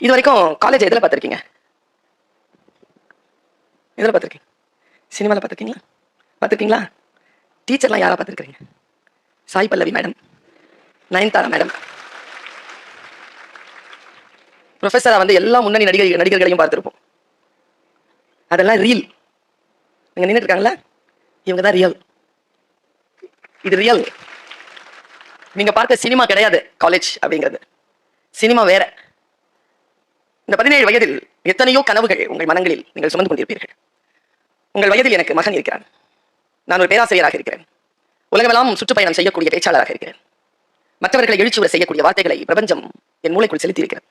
இது வரைக்கும் காலேஜ் எதில் பார்த்துருக்கீங்க? எதில் பார்த்துருக்கீங்க? சினிமாவில் பார்த்துருக்கீங்களா? பார்த்துருக்கீங்களா? டீச்சர்லாம் யாரா பார்த்துருக்கீங்க? Sai Pallavi madam, Nayanthara madam. ப்ரொஃபஸரா வந்து எல்லா முன்னணி நடிகர்களையும் பார்த்துருப்போம். அதெல்லாம் ரீல். இங்க நின்றுட்டு இருக்காங்களா, இவங்க தான் ரியல். இது ரியல். நீங்க பார்த்த சினிமா கிடையாது காலேஜ் அப்படிங்கிறது. சினிமா வேற. இந்த 17 வயதில் எத்தனையோ கனவுகள் உங்கள் மனங்களில் நீங்கள் சுமந்து கொண்டிருப்பீர்கள். உங்கள் வயதில் எனக்கு மகன் இருக்கிறான். நான் ஒரு பேராசிரியராக இருக்கிறேன். உலகமெல்லாம் சுற்றுப்பயணம் செய்யக்கூடிய பேச்சாளராக இருக்கிறேன். மற்றவர்களை எழுச்சியுற செய்யக்கூடிய வார்த்தைகளை பிரபஞ்சம் என் மூளைக்குள் செலுத்தி இருக்கிறது.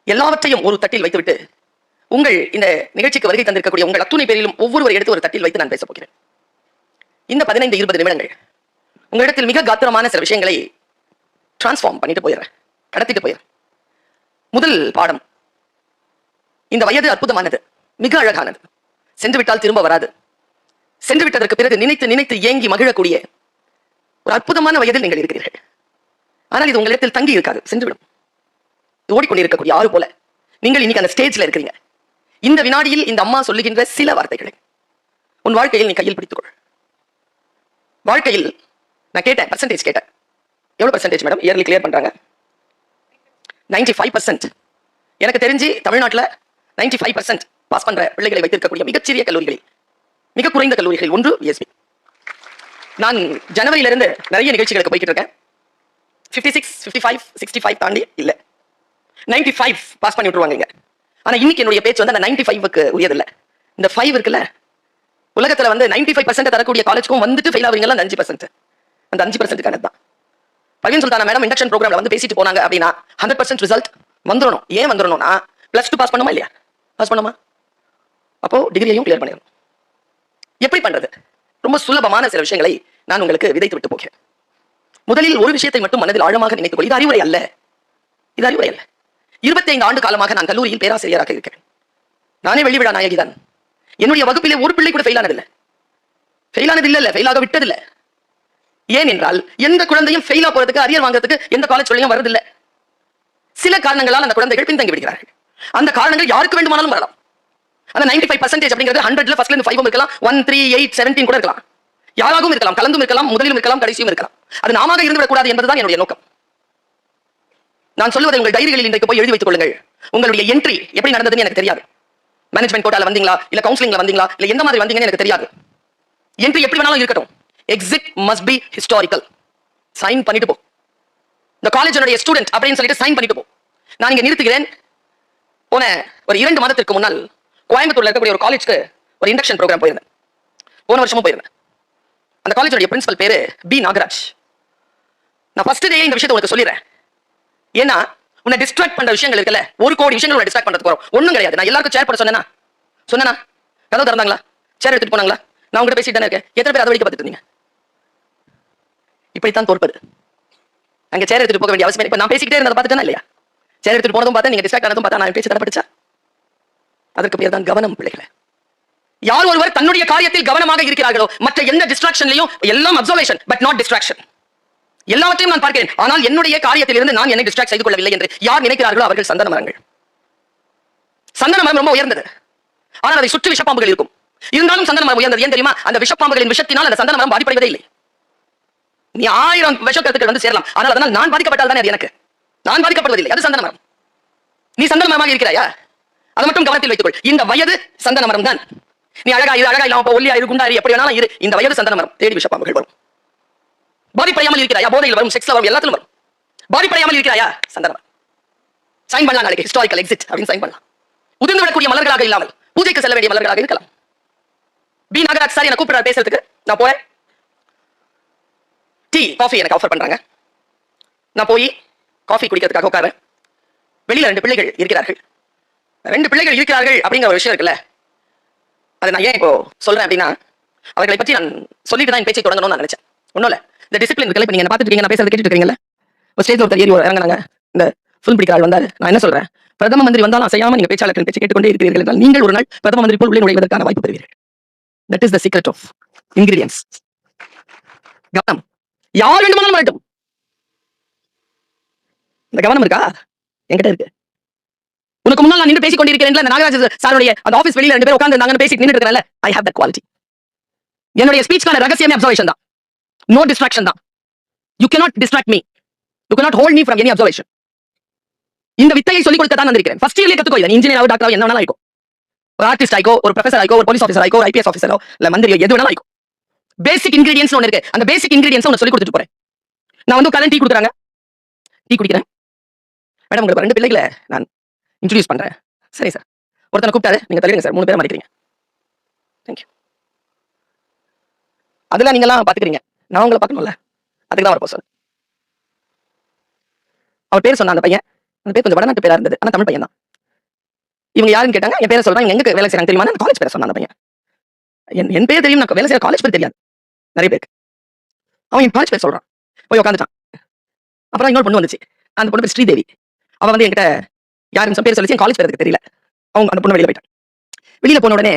எல்லாவற்றையும் ஒரு தட்டில் வைத்துவிட்டு உங்கள் இந்த நிகழ்ச்சிக்கு வருகை தந்திருக்கக்கூடிய உங்கள் அத்துணை பேரிலும் ஒவ்வொருவரை எடுத்து ஒரு தட்டில் வைத்து நான் பேசப் போகிறேன். இந்த 15-20 நிமிடங்கள் உங்களிடத்தில் மிக காத்திரமான சில விஷயங்களை டிரான்ஸ்ஃபார்ம் பண்ணிட்டு போயிடுறேன், கடத்திட்டு போயிடுறேன். முதல் பாடம், இந்த வயது அற்புதமானது, மிக அழகானது. சென்று விட்டால் திரும்ப வராது. சென்று விட்டதற்கு பிறகு நினைத்து நினைத்து ஏங்கி மகிழக்கூடிய ஒரு அற்புதமான வயதில் நீங்கள் இருக்கிறீர்கள். ஆனால் இது உங்களிடத்தில் தங்கி இருக்காது, சென்றுவிடும். ஓடிக்கொண்டிருக்கக்கூடிய ஆறு போல நீங்கள் இன்னைக்கு அந்த ஸ்டேஜ்ல இருக்கிறீங்க. இந்த வினாடியில் இந்த அம்மா சொல்லுகின்ற சில வார்த்தைகளை உன் வாழ்க்கையில் நீ கையில் பிடித்துக்கொள். வாழ்க்கையில் நான் கேட்டேன், பர்சன்டேஜ் கேட்டேன். எவ்வளவு பர்சன்டேஜ் மேடம் இயர்லி கிளியர் பண்றாங்க? 95%. எனக்கு தெரிஞ்சு தமிழ்நாட்டில் 95% பாஸ் பண்ற பிள்ளைகளை வைத்திருக்கக்கூடிய மிகச்சிறிய கல்லூரிகளில் மிக குறைந்த கல்லூரிகளில் ஒன்று விஎஸ்பி. நான் ஜனவரியிலிருந்து நிறைய நிகழ்ச்சிகளுக்கு போய்கிட்டு இருக்கேன். 56, 55, 65 தாண்டி இல்லை. 95 பாஸ் பண்ணி விட்டுருவாங்க இங்க. ஆனா இன்னைக்கு என்னுடைய பேச்சு வந்து அந்த 95க்கு உரியதில்லை. இந்த 5 இருக்குல்ல, உலகத்துல வந்து 95% தரக்கூடிய காலேஜ்க்கும் வந்துட்டு ஃபெயில் ஆவீங்களா, அந்த 5%. அந்த 5%க்கானது தான். பர்வீன் சுல்தானா மேடம் இண்டக்ஷன் ப்ரோக்ராம்ல வந்து பேசிட்டு போனாங்க அப்படின்னா 100% ரிசல்ட் வந்துடணும். ஏன் வந்துடணும்னா +2 பாஸ் பண்ணுமா இல்லையா? பாஸ் பண்ணுமா? அப்போ டிகிரியையும் கிளியர் பண்ணிடணும். எப்படி பண்றது? ரொம்ப சுலபமான சில விஷயங்களை நான் உங்களுக்கு விதைத்து விட்டு போகிறேன். முதலில் ஒரு விஷயத்தை மட்டும் மனதில் ஆழமாக நினைத்துக்கொள். இது அறிவுரை அல்ல, இது அறிவுரை அல்ல. 25 ஆண்டு காலமாக நான் கல்லூரியில் பேராசிரியராக இருக்கிறேன். நானே வெள்ளி விழா நாயகி தான். என்னுடைய வகுப்பிலே ஒரு பிள்ளை கூட ஃபெயில் ஆனதில்லை. ஃபெயில் ஆனது இல்ல, ஃபெயில் ஆக விட்டதில்லை. ஏன் என்றால் எந்த குழந்தையும் ஃபெயிலா போறதுக்கு, அரியர் வாங்குறதுக்கு எந்த காலேஜ் சொல்லியும் வரதில்லை. சில காரணங்களால் அந்த குழந்தைகள் பின்தங்கி விடுகிறார்கள். அந்த காரணங்கள் யாருக்கு வேண்டுமானாலும் வரலாம். அந்த 95% அப்படிங்கிறது 100ல ஃபர்ஸ்ட்ல இருந்து 5 இருக்கலாம், 1, 3, 8, 17 கூட இருக்கலாம். யாராகவும் இருக்கலாம், கலந்தும் இருக்கலாம், முதலிலும் இருக்கலாம், கடைசியும் இருக்கலாம். அது நாம இருந்துவிடக் கூடாது என்பதுதான் என்னுடைய நோக்கம். நான் சொல்லுவதை உங்கள் டைரிகளில் இன்றைக்கு போய் எழுதி வைத்துக் கொள்ளுங்கள். உங்களுடைய என்ட்ரி எப்படி நடந்ததுன்னு எனக்கு தெரியாது. மேனேஜ்மெண்ட் கோட்டால வந்தீங்களா, இல்ல கவுன்சிலிங்ல வந்தீங்களா, இல்ல எந்த மாதிரி வந்தீங்கன்னு எனக்கு தெரியாது. என்ட்ரி எப்படி வேணாலும் இருக்கட்டும். Exit must be historical. Sign பண்ணிட்டு போ. இந்த காலேஜோட ஸ்டூடெண்ட் அப்படின்னு சொல்லிட்டு சைன் பண்ணிட்டு போ. நான் இங்க நிறுத்துகிறேன். போன ஒரு 2 மாதத்திற்கு முன்னால் கோயம்புத்தூர்ல இருக்கக்கூடிய ஒரு காலேஜ்க்கு ஒரு இண்டக்ஷன் ப்ரோக்ராம் போயிருந்தேன். போன வருஷமும் போயிருந்தேன். அந்த காலேஜோட பிரின்சிபல் பேரு பி நாகராஜ். நான் ஃபர்ஸ்ட் டே இந்த விஷயத்தை உங்களுக்கு சொல்லிடுறேன். ஏன்னா உன்னை டிஸ்ட்ராக்ட் பண்ற விஷயங்கள் இருக்குல்ல, 1 கோடி விஷயங்கள் உன்னை டிஸ்ட்ராக்ட் பண்றதுக்கு வரும். ஒண்ணும் கிடையாது. நான் எல்லாருக்கும் சேர் போட சொன்னேனா கதவு திறந்தாங்களா, சேர் எடுத்துட்டு போனாங்களா? நான் உங்ககிட்ட பேசிட்டு தானே இருக்கேன். எத்தனை பேர் அதை வரைக்கும் பார்த்துட்டு இருந்தீங்க? இப்படித்தான் தோற்பது. அங்க சேர் எடுத்துட்டு போக வேண்டிய அவசியம். இப்ப நான் பேசிக்கிட்டே இருந்ததை பார்த்துட்டேனா இல்லையா? சேர் எடுத்துட்டு போனதும் பார்த்தா, நீங்க டிஸ்ட்ராக்ட் ஆனதும் பார்த்தா, நான் பேச்சு தடப்பட்டுச்சா? அதற்கு பேர் தான் கவனம் பிள்ளைகளை. யார் ஒருவர் தன்னுடைய காரியத்தில் கவனமாக இருக்கிறார்களோ மற்ற எந்த டிஸ்ட்ராக்ஷன்லையும் எல்லாம் அப்சர்வேஷன் பட் நாட் டிஸ்ட்ராக்ஷன். எல்லாவற்றையும் நான் பார்க்கிறேன். ஆனால் என்னுடைய காரியத்தில் இருந்து நான் என்னை டிஸ்ட்ராக்ட் செய்து கொள்ளவில்லை என்று யார் நினைக்கிறார்களோ அவர்கள் சந்தன மரங்கள். சந்தன மரம் ரொம்ப உயர்ந்தது, ஆனால் அதை சுற்றி விஷப்பாம்புகள் இருக்கும். இருந்தாலும் சந்தன மரம் உயர்ந்தது. ஏன் தெரியுமா? அந்த விஷப்பாம்புகளின் விஷத்தினால் அந்த சந்தன மரம் பாதிப்படைவதே இல்லை. நீ 1000 விஷக்கருத்துக்கள் வந்து சேரலாம், ஆனால் அதனால் நான் பாதிக்கப்பட்டால் தானே அது எனக்கு. நான் பாதிக்கப்படுவதில்லை, அது சந்தன மரம். நீ சந்தன மரமாக இருக்கிறாயா? அதை மட்டும் கவனத்தில் வைத்துக்கொள். இந்த வயது சந்தன மரம் தான். நீ அழகா இது, அழகா இல்லாம ஒல்லியா இரு, குண்டா இரு, எப்படி வேணாலும் இரு. இந்த வயது சந்தன மரம். தேடி விஷப்பாம்புகள் வரும். பாதிப்படையாமல் இருக்கிறாயா? போதையில் வரும், செக்ஸ்ல வரும், எல்லாத்திலும் வரும். பாதிப்படையாமல் இருக்கிறாயா? சந்தன மரம். சைன் பண்ணலாம் நாளைக்கு, ஹிஸ்டாரிக்கல் எக்ஸிட் அப்படின்னு சைன் பண்ணலாம். உதிர்ந்து விடக்கூடிய மலர்களாக இல்லாமல் பூஜைக்கு செல்ல வேண்டிய மலர்களாக இருக்கலாம். பி நாகராஜ் சார் என்ன கூப்பிடுறாரு பேசுறதுக்கு. நான் போறேன். டீ காஃபி எனக்கு ஆஃபர் பண்றாங்க. நான் போய் காஃபி குடிக்கிறதுக்காக உட்காரேன். வெளியில 2 பிள்ளைகள் இருக்கிறார்கள். 2 பிள்ளைகள் இருக்கிறார்கள் அப்படிங்கிற ஒரு விஷயம் இருக்குல்ல, அதை நான் ஏன் இப்போ சொல்றேன் அப்படின்னா, அவர்களை பற்றி நான் சொல்லிட்டு தான் என் பேச்சை தொடங்கணும்னு நான் நினைச்சேன். ஒன்றும் இல்லை, இந்த டிசிப்ளின் இருக்குல்ல. இப்போ நீங்க பார்த்துட்டு இருக்கீங்க, நான் பேசுறது கேட்டுட்டு இருக்கீங்கல்ல. ஒரு ஸ்டேஜ்ல ஒருத்தர் ஏறி இறங்கினாங்க. இந்த ஃபிலிம் பிடிக்கிற ஆள் வந்தாரு. நான் என்ன சொல்றேன், பிரதம மந்திரி வந்தாலும் அசையாம நீங்க பேச்சாளர்கள் பேச்சு கேட்டுக்கொண்டே இருக்கிறீர்கள் என்றால் நீங்கள் ஒரு நாள் பிரதம மந்திரி போல் உள்ளே நுழைவதற்கான வாய்ப்பு பெறுவீர்கள். That is the secret of ingredients. கவனம். யார் வேண்டுமானாலும் வரட்டும். இந்த கவனம் இருக்கா? என்கிட்ட இருக்கு. உனக்கு முன்னால் நான் நின்று பேசிக் கொண்டிருக்கிறேன். அந்த நாகராஜ சாருடைய அந்த ஆபீஸ் வெளியில 2 பேர் உட்கார்ந்து இருந்தாங்கன்னு பேசி நின்னுட்டு இருக்கறேன்ல. I have that quality. என்னுடைய ஸ்பீச்க்கான ரகசியமே அப்சர்வேஷன் தான். நோ டிஸ்ட்ராக்ஷன் தான். You cannot distract me. You cannot hold me from any observation. இந்த வித்தையை சொல்லிக் கொடுக்க தான் வந்திருக்கிறேன். ஃபர்ஸ்ட் இயர்லயே கத்துக்கோ. இதை இன்ஜினியராவோ டாக்டராவோ என்ன வேணாலும் ஆயிக்கோ. ஒரு ஆர்டிஸ்ட் ஆயிக்கோ, ஒரு ப்ரொஃபசர் ஆயிக்கோ, ஒரு போலீஸ் ஆஃபீசர் ஆயிக்கோ, ஒரு ஐபிஎஸ் ஆஃபீசரோ இல்ல மந்திரியோ எது வேணாலும் ஆயிக்கோ. பேசிக் இன்கிரிடியன்ட்ஸ் ஒன்னு இருக்கு. அந்த பேசிக் இன்கிரிடியன்ட்ஸ் உனக்கு சொல்லிக் கொடுத்துட்டு போறேன். நான் வந்து உட்கார்ந்து டீ குடுக்குறாங்க. டீ குடிக்கிறேன். மேடம் உங்களுக்கு 2 பிள்ளைகளை நான் இன்ட்ரோடியூஸ் பண்றேன். சரி சார். ஒருத்தனை கூப்பிட்டாரு. நீங்க தள்ளிடுங்க சார். 3 பேரை மறைக்கிறீங்க. தேங்க்யூ. அதெல்லாம் நீங்கலாம் பாத்துக்கிறீங்க. நான் உங்களை பார்க்கணும்ல. அதுக்கு தான் வரப்போ சார். அவர் பேர் சொன்ன அந்த பையன். அந்த பேர் கொஞ்சம் வடநாட்டு பேரா இருந்தது. ஆனா தமிழ் பையன் தான். இவங்க யாருன்னு கேட்டாங்க. என் பேரை சொல்றாங்க. எங்க வேலை செய்றாங்க தெரியுமா? காலேஜ் பேரை சொன்ன அந்த பையன். என் பேர் தெரியும். நான் வேலை செய்யற காலேஜ் பேர் தெரியாது. நிறைய பேருக்கு. அவன் என் காலேஜ் பேர் சொல்றான். போய் உட்காந்துட்டான். அப்புறம் இன்னொரு பொண்ணு வந்துச்சு. அந்த பொண்ணு பேர் ஸ்ரீதேவி. அவ வந்து என்கிட்ட யாருன்னு பேர் சொல்லிச்சு. என் காலேஜ் பேர் எனக்கு தெரியல. அவங்க அந்த பொண்ணு வெளியில போயிட்டான். வெளியில போன உடனே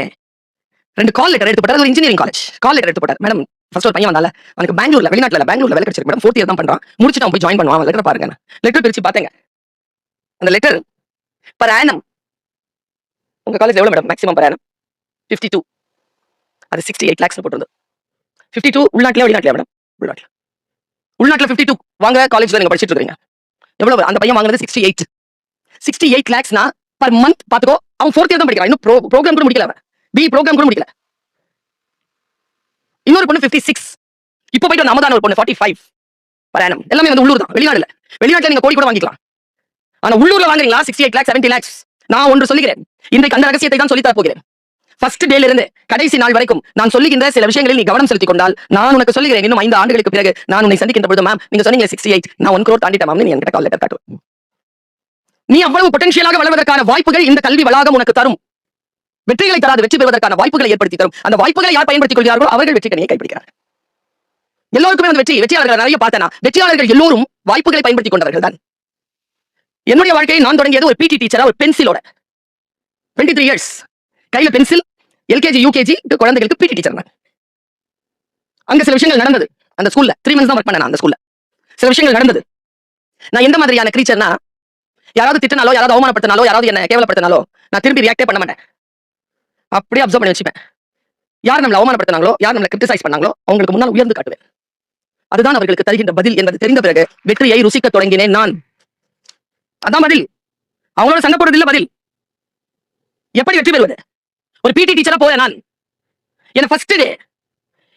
2 கால் லெட்டர் எடுத்து போட்டார். ஒரு இன்ஜினியரிங் காலேஜ் கால் லெட்டர் எடுத்து போட்டார். மேடம் ஃபர்ஸ்ட் ஒரு பையன் வந்தால அவனுக்கு பெங்களூர்ல வெளிநாட்டுல பெங்களூர்ல வேலை கிடைச்சிருக்கு மேடம். 4th இயர் தான் பண்றான். முடிச்சுட்டு அவன் போய் ஜாயின் பண்ணுவான். லெட்டர் பாருங்க. லெட்டர் பிரிச்சு பார்த்தேங்க. அந்த லெட்டர் per annum உங்க காலேஜ் எவ்வளவு மேடம் மேக்ஸிமம் per annum 52. அது 68 lakhs போட்டுருந்தது. 52 உள்நாட்டுல வெளிநாட்டுல மேடம்? உள்நாட்டுல. உள்நாட்டுல 52 வாங்க காலேஜ்ல நீங்க படிச்சிட்டு இருக்கீங்க. எவ்வளவு அந்த பையன் வாங்குறது 68. 68 lakhsனா per month பாத்துக்கோ. அவன் 4th இயர் தான் படிக்கிறான். இன்னும் ப்ரோகிராம் கூட முடிக்கல அவன். பி ப்ரோகிராம் கூட முடிக்கல. இன்னொரு பொண்ணு 56. இப்போ போயிட்டு அமதான ஒரு பொண்ணு 45 per annum. எல்லாமே வந்து உள்ளூர் தான். வெளிநாடுல. வெளிநாட்டுல நீங்க கோடி கூட வாங்கிக்கலாம். ஆனா உள்ளூர்ல வாங்குறீங்களா 68 lakhs 70 lakhs. நான் ஒன்று சொல்லுகிறேன். இன்றைக்கு அந்த ரகசியத்தை தான் சொல்லி தர போகிறேன். ஃபர்ஸ்ட் டேல இருந்து கடைசி நாள் வரைக்கும் நான் சொல்லுகின்ற சில விஷயங்களில் நீ கவனம் செலுத்திக் கொண்டால் நான் உனக்கு சொல்லுகிறேன். இன்னும் 5 ஆண்டுகளுக்கு பிறகு நான் உன்னை சந்திக்கின்ற பொழுது மேம் நீங்க சொன்னீங்க 68 நான் 1 crore தாண்டிட்டேன் மேம் நீ என்கிட்ட கால் லெட்டர் காட்டுவேன். நீ அவ்வளவு பொட்டன்ஷியலாக வளர்வதற்கான வாய்ப்புகள் இந்த கல்வி வளாகம் உனக்கு தரும். வெற்றிகளை தராது வெற்றி பெறுவதற்கான வாய்ப்புகளை ஏற்படுத்தி தரும். அந்த வாய்ப்புகளை யார் பயன்படுத்திக் கொள்கிறார்களோ அவர்கள் வெற்றி கனியை கைப்பிடிக்கிறார்கள். எல்லோருக்குமே அந்த வெற்றியாளர்கள் நிறைய பார்த்தேனா வெற்றியாளர்கள் எல்லோரும் வாய்ப்புகளை பயன்படுத்திக் கொண்டவர்கள் தான். என்னுடைய வாழ்க்கையை நான் தொடங்கியது ஒரு பிடி டீச்சரா ஒரு பென்சிலோட 23 years கையில பென்சில் எல்கேஜி யூகேஜி குழந்தைகளுக்கு பிடி டீச்சர் நான். அங்க சில விஷயங்கள் நடந்தது. அந்த ஸ்கூல்ல 3 months தான் ஒர்க் பண்ணேன். அந்த ஸ்கூல்ல சில விஷயங்கள் நடந்தது. நான் எந்த மாதிரியான கிரீச்சர்னா யாராவது திட்டினாலோ யாராவது அவமானப்படுத்தினாலோ யாராவது என்ன கேவலப்படுத்தினாலோ நான் திரும்பி ரியாக்டே பண்ண மாட்டேன். அப்படியே அப்சர்வ் பண்ணி வச்சுப்பேன். யார் நம்மளை அவமானப்படுத்தினாங்களோ யார் நம்மளை கிரிட்டிசைஸ் பண்ணாங்களோ அவங்களுக்கு முன்னால் உயர்ந்து காட்டுவேன். அதுதான் அவர்களுக்கு தருகின்ற பதில் என்பது தெரிந்த பிறகு வெற்றியை ருசிக்க தொடங்கினேன் நான். அதான் பதில். அவங்களோட சண்டை போடுறது இல்ல பதில். எப்படி வெற்றி பெறுவது? ஒரு பிடி டீச்சரா போறேன் நான். என்ன ஃபர்ஸ்ட் டே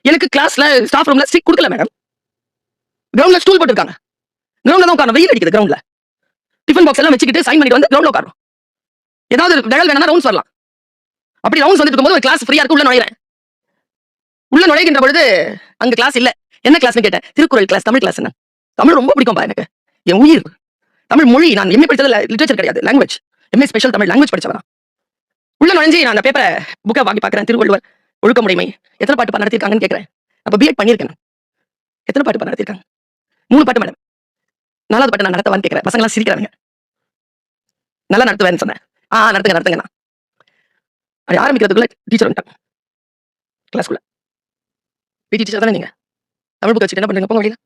எனக்கு கிளாஸ்ல ஸ்டாஃப் ரூம்ல சீட் கொடுக்கல மேடம். கிரவுண்ட்ல ஸ்டூல் போட்டுருக்காங்க. கிரவுண்ட்ல தான் உட்காரணும். வெயில் அடிக்குது கிரவுண்ட்ல. டிஃபன் பாக்ஸ் எல்லாம் வச்சுக்கிட்டு சைன் பண்ணிட்டு வந்து கிரவுண்ட்ல உட்காரணும். ஏதாவது நிழல் வேணா ரவுண்ட்ஸ் வரலாம். அப்படி ரவுண்ட்ஸ் வந்துட்டு இருக்கும்போது ஒரு கிளாஸ் ஃப்ரீயா இருக்கு. உள்ள நுழையிறேன். உள்ள நுழைகின்ற பொழுது அங்க கிளாஸ் இல்ல. என்ன கிளாஸ்னு கேட்டேன். Thirukkural class Tamil class. தமிழ் ரொம்ப பிடிக்கும்பா எனக்கு. என் உயிர் தமிழ் மொழி. நான் எம்ஏ படிச்சது லிட்டரேச்சர் கிடையாது, language. MA special Tamil language படிச்சவன். உள்ள நுழைஞ்சி நான் அந்த பேப்பரை புக்கை வாங்கி பார்க்கறேன். திருவள்ளுவர் ஒழுக்கமுடைமை எத்தனை பாட்டு நடத்திருக்காங்கன்னு கேட்கறேன். அப்ப பிஎட் பண்ணிருக்கேன். எத்தனை பாட்டு நடத்திருக்காங்க? 3 பாட்டு மேடம். 4வது பாட்டு நான் நடத்தவான்னு கேட்கறேன். பசங்க எல்லாம் சிரிக்கிறாங்க. நல்லா நடத்துவேன்னு சொன்னேன். நடத்துங்க நான். அது ஆரம்பிக்கிறதுக்குள்ள டீச்சர் வந்துட்டாங்க கிளாஸ்க்குள்ள. பிடி டீச்சர் தானே நீங்க? தமிழ் புக் வச்சுட்டு என்ன பண்றீங்க? போங்க வெளியில.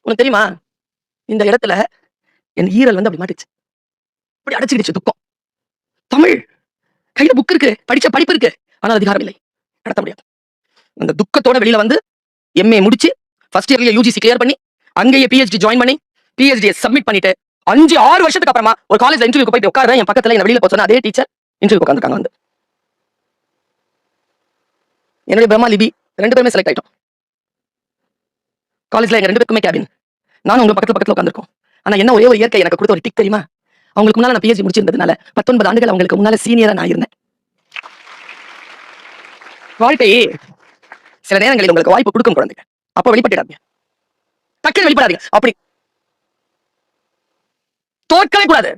உனக்கு தெரியுமா இந்த இடத்துல என் ஈரல் வந்து அப்படி மாட்டுச்சு. அப்படி அடைச்சிடுச்சு துக்கம். தமிழ் கையில புக் இருக்கு, படிச்ச படிப்பு இருக்கு, ஆனால் அதிகாரம் இல்லை, நடத்த முடியாது. அந்த துக்கத்தோட வெளியில வந்து எம்ஏ முடிச்சு ஃபர்ஸ்ட் இயர்லயே யூஜிசி கிளியர் பண்ணி அங்கேயே பிஹெச்டி ஜாயின் பண்ணி பிஹெச்டியை சப்மிட் பண்ணிட்டு 5-6 வருஷத்துக்கு அப்புறமா ஒரு காலேஜ்ல இன்டர்வியூக்கு போயிட்டு உட்கார்றேன். என் பக்கத்துல என்ன வெளியில போச்சோன்னா அதே டீச்சர் இன்டர்வியூ உட்காந்துருக்காங்க. வந்து என்னுடைய பிரம்மா லிபி 2 பேருமே செலக்ட் ஆயிட்டோம். காலேஜ்ல எங்க 2 பேருக்குமே கேபின். நானும் உங்க பக்கத்துல உட்காந்துருக்கோம். ஆனா என்ன ஒரே ஒரு இயற்கை எனக்கு கொடுத்த ஒரு டிக் தெரியுமா? அவங்களுக்கு முன்னால நான் பிஹெச்டி முடிச்சிருந்ததுனால 19 ஆண்டுகள் அவங்களுக்கு முன்னால சீனியரா நான் இருந்தேன். வாழ்க்கை சில நேரங்களில் உங்களுக்கு வாய்ப்பு கொடுக்கும் குழந்தைங்க. அப்ப வெளிப்பட்டுடாதீங்க. டக்குனு வெளிப்படாதீங்க. அப்படி தோற்கவே கூடாது.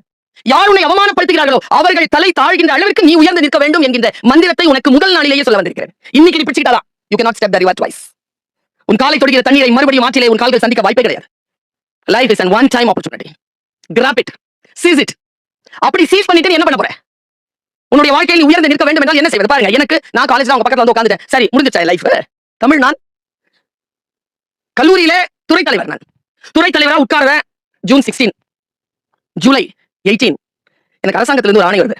யார் உன்னை அவமானப்படுத்துகிறார்களோ அவர்கள் தலை தாழ்கின்ற அளவிற்கு நீ உயர்ந்து நிற்க வேண்டும் என்கின்ற மந்திரத்தை உனக்கு முதல் நாளிலேயே சொல்ல வந்திருக்கிறேன். இன்னைக்கு நீ பிடிச்சிட்டாதான் you cannot step the river twice. உன் காலை தொடுகிற தண்ணீரை மறுபடியும் ஆற்றிலே உன் கால்கள் சந்திக்க வாய்ப்பே கிடையாது. Life is an one time opportunity. Grab it. Seize it. அப்படி சீஸ் பண்ணிட்டு நீ என்ன பண்ண போற? உன்னுடைய வாழ்க்கையில் உயர்ந்து நிற்க வேண்டும் என்றால் என்ன செய்வது? பாருங்க, எனக்கு நான் காலேஜ்ல அவங்க பக்கத்துல வந்து உட்கார்ந்துட்டேன். சரி, முடிஞ்சிச்சா லைஃப்? தமிழ் நான் கல்லூரியிலே துறை தலைவர். நான் துறை தலைவரா உட்கார்றேன். ஜூன் 16 ஜூலை 18 எனக்கு அரசாங்கத்திலிருந்து ஒரு ஆணை வருது.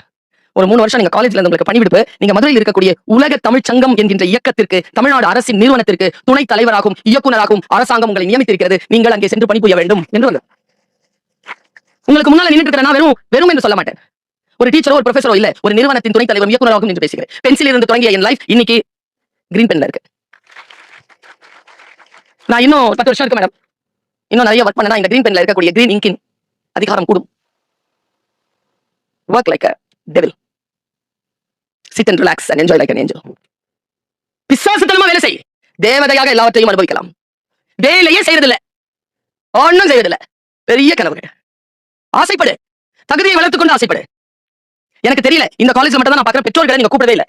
ஒரு 3 வருஷம் நீங்க காலேஜ்ல இருந்து உங்களுக்கு பணிவிடுப்பு, நீங்க மதுரையில் இருக்கக்கூடிய உலக தமிழ் சங்கம் என்கின்ற இயக்கத்திற்கு, தமிழ்நாடு அரசின் நிறுவனத்திற்கு துணைத் தலைவராகவும் இயக்குநராகவும் அரசாங்கம் உங்களை நியமித்திருக்கிறது. நீங்கள் அங்கே சென்று பணிபுரிய வேண்டும் என்று வந்து உங்களுக்கு முன்னால நின்றுட்டு இருக்கிற நான் வெறும் என்று சொல்ல மாட்டேன். ஒரு டீச்சரோ ஒரு ப்ரொஃபஸரோ இல்ல, ஒரு நிறுவனத்தின் துணைத் தலைவரும் இயக்குநராகவும் என்று பேசுகிறேன். பென்சில் இருந்து தொடங்கிய என் லைஃப் இன்னைக்கு கிரீன் பென்ல இருக்கு. நான் இன்னும் 10 வருஷம் இருக்கு மேடம். இன்னும் நிறைய ஒர்க் பண்ணா இந்த கிரீன் பென்ல இருக்கக்கூடிய கிரீன் இங்கின் அதிகாரம் கூடும். Work like a devil. Sit and relax and enjoy like an angel. பிசாசுத்தனமா வேலை செய். தேவதையாக எல்லாவற்றையும் அனுபவிக்கலாம். வேலையே செய்யறதில்ல, ஒன்னும் செய்யறதில்ல. பெரிய கனவுகள். ஆசைப்படு, தகுதியை வளர்த்துக் கொண்டு ஆசைப்படு. எனக்கு தெரியல, இந்த காலேஜ்ல மட்டும் தான் நான் பார்க்கிறேன், பெற்றோர்களை நீங்க கூப்பிடவே இல்லை.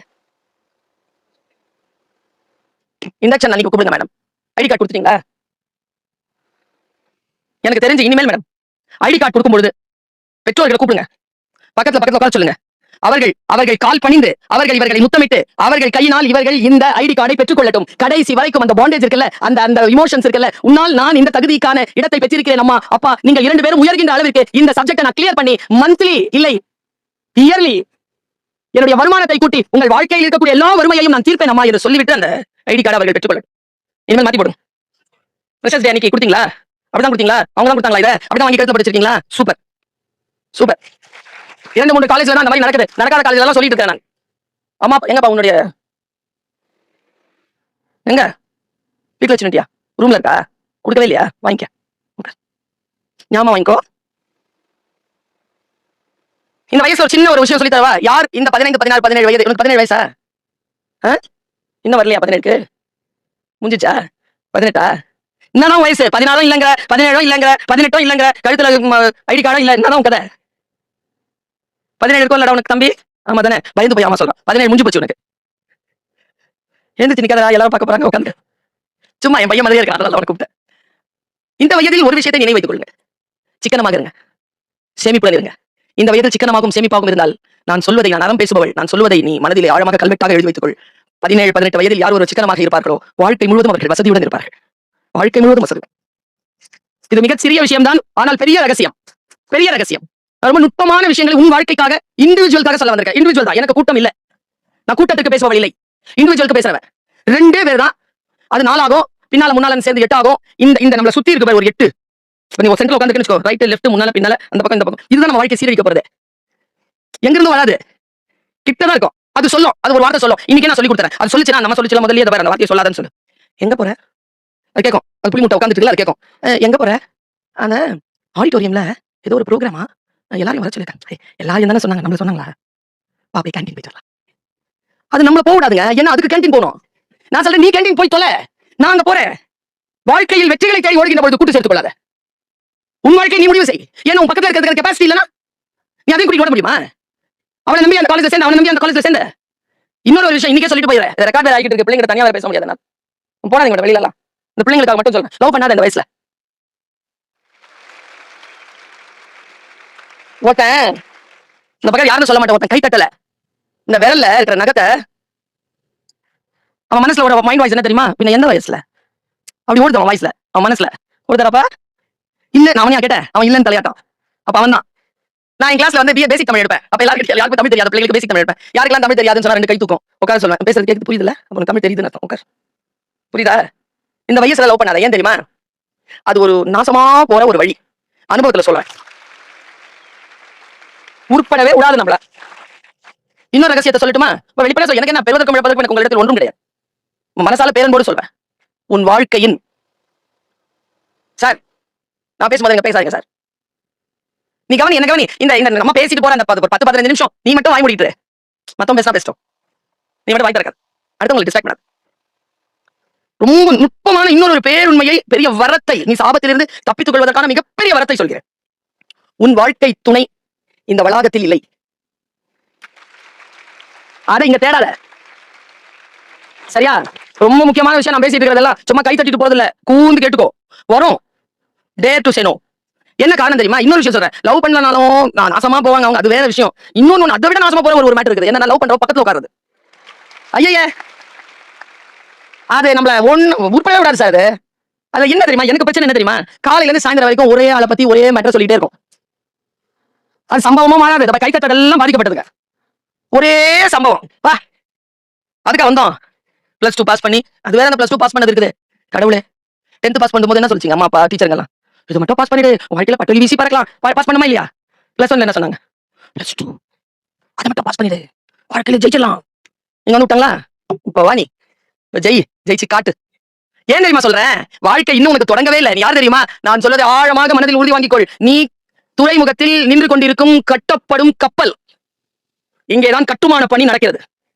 இண்டக்ஷன் அன்னைக்கு கூப்பிடுங்க மேடம். ஐடி கார்டு கொடுத்துட்டீங்களா? எனக்கு தெரிஞ்சு இனிமேல் மேடம் ஐடி கார்டு கொடுக்கும்பொழுது பெற்றோர்களை கூப்பிடுங்க. பக்கத்துல உட்கார சொல்லுங்க. அவர்கள் கால் பணிந்து, அவர்கள் இவர்களை முத்தமிட்டு, அவர்கள் கையினால் இவர்கள் இந்த ஐடி கார்டை பெற்றுக் கொள்ளட்டும். கடைசி வரைக்கும் அந்த பாண்டேஜ் இருக்குல்ல, அந்த இமோஷன்ஸ் இருக்குல்ல, உன்னால் நான் இந்த தகுதிக்கான இடத்தை பெற்றிருக்கிறேன் அம்மா அப்பா, நீங்க 2 பேரும் உயர்கின்ற அளவிற்கு இந்த சப்ஜெக்டை நான் கிளியர் பண்ணி மந்த்லி இல்லை இயர்லி என்னுடைய வருமானத்தை கூட்டி உங்கள் வாழ்க்கையில் இருக்கக்கூடிய எல்லா வறுமையையும் நான் தீர்ப்பேன் அம்மா என்று சொல்லிவிட்டு அந்த ஐடி கார்டை அவர்கள் பெற்றுக்கொள்ளட்டும். இனிமேல் மாத்தி போடும். ஃப்ரெஷர்ஸ் டே அன்னைக்கு கொடுத்தீங்களா? அப்படிதான் கொடுத்தீங்களா? அவங்க தான் கொடுத்தாங்களா? இதை அப்படிதான் வாங்கி கழுத்துல படிச்சிருக்கீங்களா? Super super. 2-3 காலேஜ்ல தான் அந்த மாதிரி நடக்குது. நடக்காத காலேஜ்ல எல்லாம் சொல்லிட்டு இருக்கேன் நான். அம்மா எங்கப்பா உன்னுடைய எங்க வீட்டுல வச்சுட்டியா? ரூம்ல இருக்கா? கொடுக்கவே இல்லையா? வாங்கிக்க, ஞாபகம் வாங்கிக்கோ. இந்த வயசுல ஒரு சின்ன ஒரு விஷயம் சொல்லி தரவா? யார் இந்த 15, 16, 17 வயது? உனக்கு 17 வயசா? இன்னும் வரலையா? 17க்கு முடிஞ்சிச்சா? 18ஆ? என்னதான் வயசு? 16 இல்லங்கிற, 17 இல்லங்கிற, 18 இல்லங்கிற, கழுத்துல ஐடி கார்டும் இல்ல, என்னதான் கதை? 17 இருக்கும் இல்லடா உனக்கு தம்பி? ஆமா தானே? பயந்து போய் ஆமா சொல்றான். 17 முடிஞ்சு போச்சு உனக்கு. எழுந்துச்சு நிக்காதா, எல்லாரும் பார்க்க போறாங்க, உட்காந்து. சும்மா என் பையன் மாதிரியே இருக்கான், அதனால அவனை கூப்பிட்டேன். இந்த வயதில் ஒரு விஷயத்தை நினைவு வைத்துக் கொள்ளுங்க. சிக்கனமாக இருங்க, சேமிப்புடன் இருங்க. இந்த வயதில் சிக்கனமாகவும் சேமிப்பாகவும் இருந்தால், நான் சொல்வதை நான் அறம் பேசுபவள், நான் சொல்வதை நீ மனதிலே ஆழமாக கல்வெட்டாக எழுதி வைத்துக்கொள். 17, 18 வயதில் யார் ஒரு சிக்கனமாக இருப்பார்களோ வாழ்க்கை முழுவதும் அவர்கள் வசதியுடன் இருப்பார்கள். வாழ்க்கை முழுவதும் வசதி. இது மிகச் சிறிய விஷயம்தான், ஆனால் பெரிய ரகசியம். பெரிய ரகசியம். ரொம்ப நுட்பமான விஷயங்களை உன் வாழ்க்கைக்காக இண்டிவிஜுவலுக்காக சொல்ல வந்திருக்கேன். இண்டிவிஜுவல் தான், எனக்கு கூட்டம் இல்ல. நான் கூட்டத்துக்கு பேசுபவள் இல்லை, இண்டிவிஜுவலுக்கு பேசுறவன். 2 பேர் தான். அது 4 ஆகும், பின்னால முன்னால சேர்ந்து 8 ஆகும். இந்த நம்மள சுத்தி இருக்கு ஒரு 8. நீ ஒரு சென்டர்ல உட்கார்ந்துன்னு வெச்சுக்கோ, ரைட் லெஃப்ட் முன்னால பின்னால அந்த பக்கம் இந்த பக்கம். இதுதான் நம்ம வாழ்க்கை சீரழிக்க போறது. எங்க இருந்து வராது, கிட்டதான் இருக்கும். அது சொல்லும், அது ஒரு வார்த்தை சொல்லும். இன்னைக்கு நான் சொல்லி கொடுத்தேன். அது சொல்லிச்சுனா நம்ம சொல்லிச்சல முதல்லயே அந்த வார்த்தையை சொல்லாதன்னு சொல்லு. எங்க போற? அது கேட்கும். அது புளி முட்டை உட்காந்துட்டு அது கேட்கும். எங்க போற? அந்த ஆடிட்டோரியம்ல ஏதோ ஒரு ப்ரோக்ராமா, எல்லாரையும் வர சொல்லிருக்காங்க. எல்லாரும் தானே சொன்னாங்க, நம்மள சொன்னாங்களா? பாப்பே கேண்டீன் போயிட்டு வரலாம். அது நம்மள போக விடாதுங்க. ஏன்னா அதுக்கு கேண்டீன் போகணும். நான் சொல்றேன், நீ கேண்டீன் போய் தொலை, நான் அங்க போறேன். வாழ்க்கையில் வெற்றிகளை தேடி ஓடுகின்ற பொழுது கூட்டு சேர்த்துக் கொள்ளாத. உன் வாழ்க்கை நீ முடிவு செய். ஏன்னா உன் பக்கத்துல இருக்கிற கெபாசிட்டி இல்லனா நீ அதையும் கூட்டிட்டு ஓட முடியுமா? அவளை நம்பி அந்த காலேஜ்ல சேர்ந்து, அவனை நம்பி அந்த காலேஜ்ல சேர்ந்து. இன்னொரு விஷயம் இன்னைக்கே சொல்லிட்டு போயிடுறேன். ரெக்கார்ட் வேற ஆகிட்டு இருக்கு, பிள்ளைங்க தனியா வேற பேச முடியாது. நான் போடாதீங்க வெளியில எல்லாம். இந்த பிள்ளைங்களுக்காக மட்டும் சொல்றேன், லவ் பண்ணாத இந்த வயசுல. ஒருத்தன் இந்த பக்கம் யாருன்னு சொல்ல மாட்டேன், ஒருத்தன் கை தட்டல, இந்த விரல்ல இருக்கிற நகத்தை அவன் மனசுல ஒரு மைண்ட் வாய்ஸ் என்ன தெரியுமா? பின்ன எந்த வயசுல அப்படி ஓடுது அவன் வாய்ஸ்ல, அவன் மனசுல ஓடுதாரப்பா இல்ல. நான் அவனையா கேட்டேன், அவன் இல்லன்னு தலையாட்டான். அப்ப அவன் தான். நான் என் கிளாஸ்ல வந்து பேசிக் தமிழ் எடுப்பேன். அப்ப யாருக்கும் தமிழ் தெரியாத பிள்ளைங்களுக்கு பேசிக் தமிழ் எடுப்பேன். யாருக்கெல்லாம் தமிழ் தெரியாதுன்னு சொன்னா 2 கை தூக்கும். உட்கார சொல்லுவேன், பேசுறது கேட்குது புரியுதுல, அப்ப தமிழ் தெரியுதுன்னு அர்த்தம். உட்கார், புரியுதா? இந்த வயசுல லவ் பண்ணாத. ஏன் தெரியுமா? அது ஒரு நாசமா போற ஒரு வழி. அனுபவத்துல சொல்றேன், உட்படவே விடாது நம்மள. இன்னொரு ரகசியத்தை சொல்லட்டுமா? வெளிப்படையா சொல்ல, எனக்கு என்ன பெறுவதற்கும் இழப்பதற்கும் எனக்கு உங்களிடத்தில் ஒன்றும் கிடையாது. மனசால பேரன்போடு சொல்வேன். உன் வாழ்க்கையின் சார், நான் பேசும்போது எங்க பேசாதீங்க சார். நீ கவனி, என்ன கவனி. இந்த நம்ம பேசிட்டு போற அந்த 10-15 நிமிஷம் நீ மட்டும் வாய் மூடிட்டு, மத்தவங்க பேசினா பேசிட்டோம், நீ மட்டும் வாய் திறக்காது. அடுத்தவங்களை டிஸ்ட்ராக்ட் பண்ணாது. ரொம்ப நுட்பமான இன்னொரு பேருண்மையை, பெரிய வரத்தை, நீ சாபத்திலிருந்து தப்பித்துக் கொள்வதற்கான மிகப்பெரிய வரத்தை சொல்கிறேன். உன் வாழ்க்கை துணை இந்த வளாகத்தில் இல்லை. அதை இங்க தேடாத, சரியா? ரொம்ப முக்கியமான விஷயம். நான் பேசிட்டு இருக்கிறதெல்லாம் சும்மா கை தட்டிட்டு போறது இல்ல, கூந்து கேட்டுக்கோ. வரும் டேர் டு சே நோ. என்ன காரணம் தெரியுமா? இன்னொரு விஷயம் சொல்றேன், லவ் பண்ணலனாலும் நான் நாசமா போவாங்க அவங்க, அது வேற விஷயம். இன்னொன்னு அதை விட நாசமா போற ஒரு மேட்டர் இருக்குது. என்ன, லவ் பண்றோம் பக்கத்துல உட்காருது. ஐயே, அது நம்மள உட்பட விடாது சார். அது என்ன தெரியுமா? எனக்கு பிரச்சனை என்ன தெரியுமா? காலையில இருந்து சாயந்தரம் வரைக்கும் ஒரே ஆளை பத்தி ஒரே மேட்டர் சொல்லிட்டே இருக்கும். அது சம்பவமா மாறாது. நம்ம கைத்தட்டல் எல்லாம் பாதிக்கப்பட்டதுங்க. ஒரே சம்பவம் வா. அதுக்கு வந்தோம் +2 பாஸ் பண்ணி. அது வேற அந்த +2 பாஸ் பண்ணது இருக்குது. கடவுளே 10th பாஸ் பண்ணும்போது என்ன சொல்லிச்சிங்க அம்மா அப்பா டீச்சருங்க எல்லாம்? இது மட்டும் பாஸ் பண்ணிடு, வாழ்க்கையில பட்டொலி வீசி பறக்கலாம். பாஸ் பண்ணுமா இல்லையா? +1 என்ன சொன்னாங்க? +2 அதை மட்டும் பாஸ் பண்ணிடு, வாழ்க்கையில ஜெயிச்சிடலாம். நீங்க வந்து விட்டாங்களா? இப்ப வா நீ ஜெயிச்சு காட்டு. ஏன் தெரியுமா சொல்றேன்? வாழ்க்கை இன்னும் உனக்கு தொடங்கவே இல்லை. நீ யார் தெரியுமா? நான் சொல்வதை ஆழமாக மனதில் உறுதி வாங்கிக்கொள். நீ துறைமுகத்தில் நின்று கொண்டிருக்கும் கட்டப்படும் கப்பல். இங்கேதான் கட்டுமான பணி நடக்கிறது.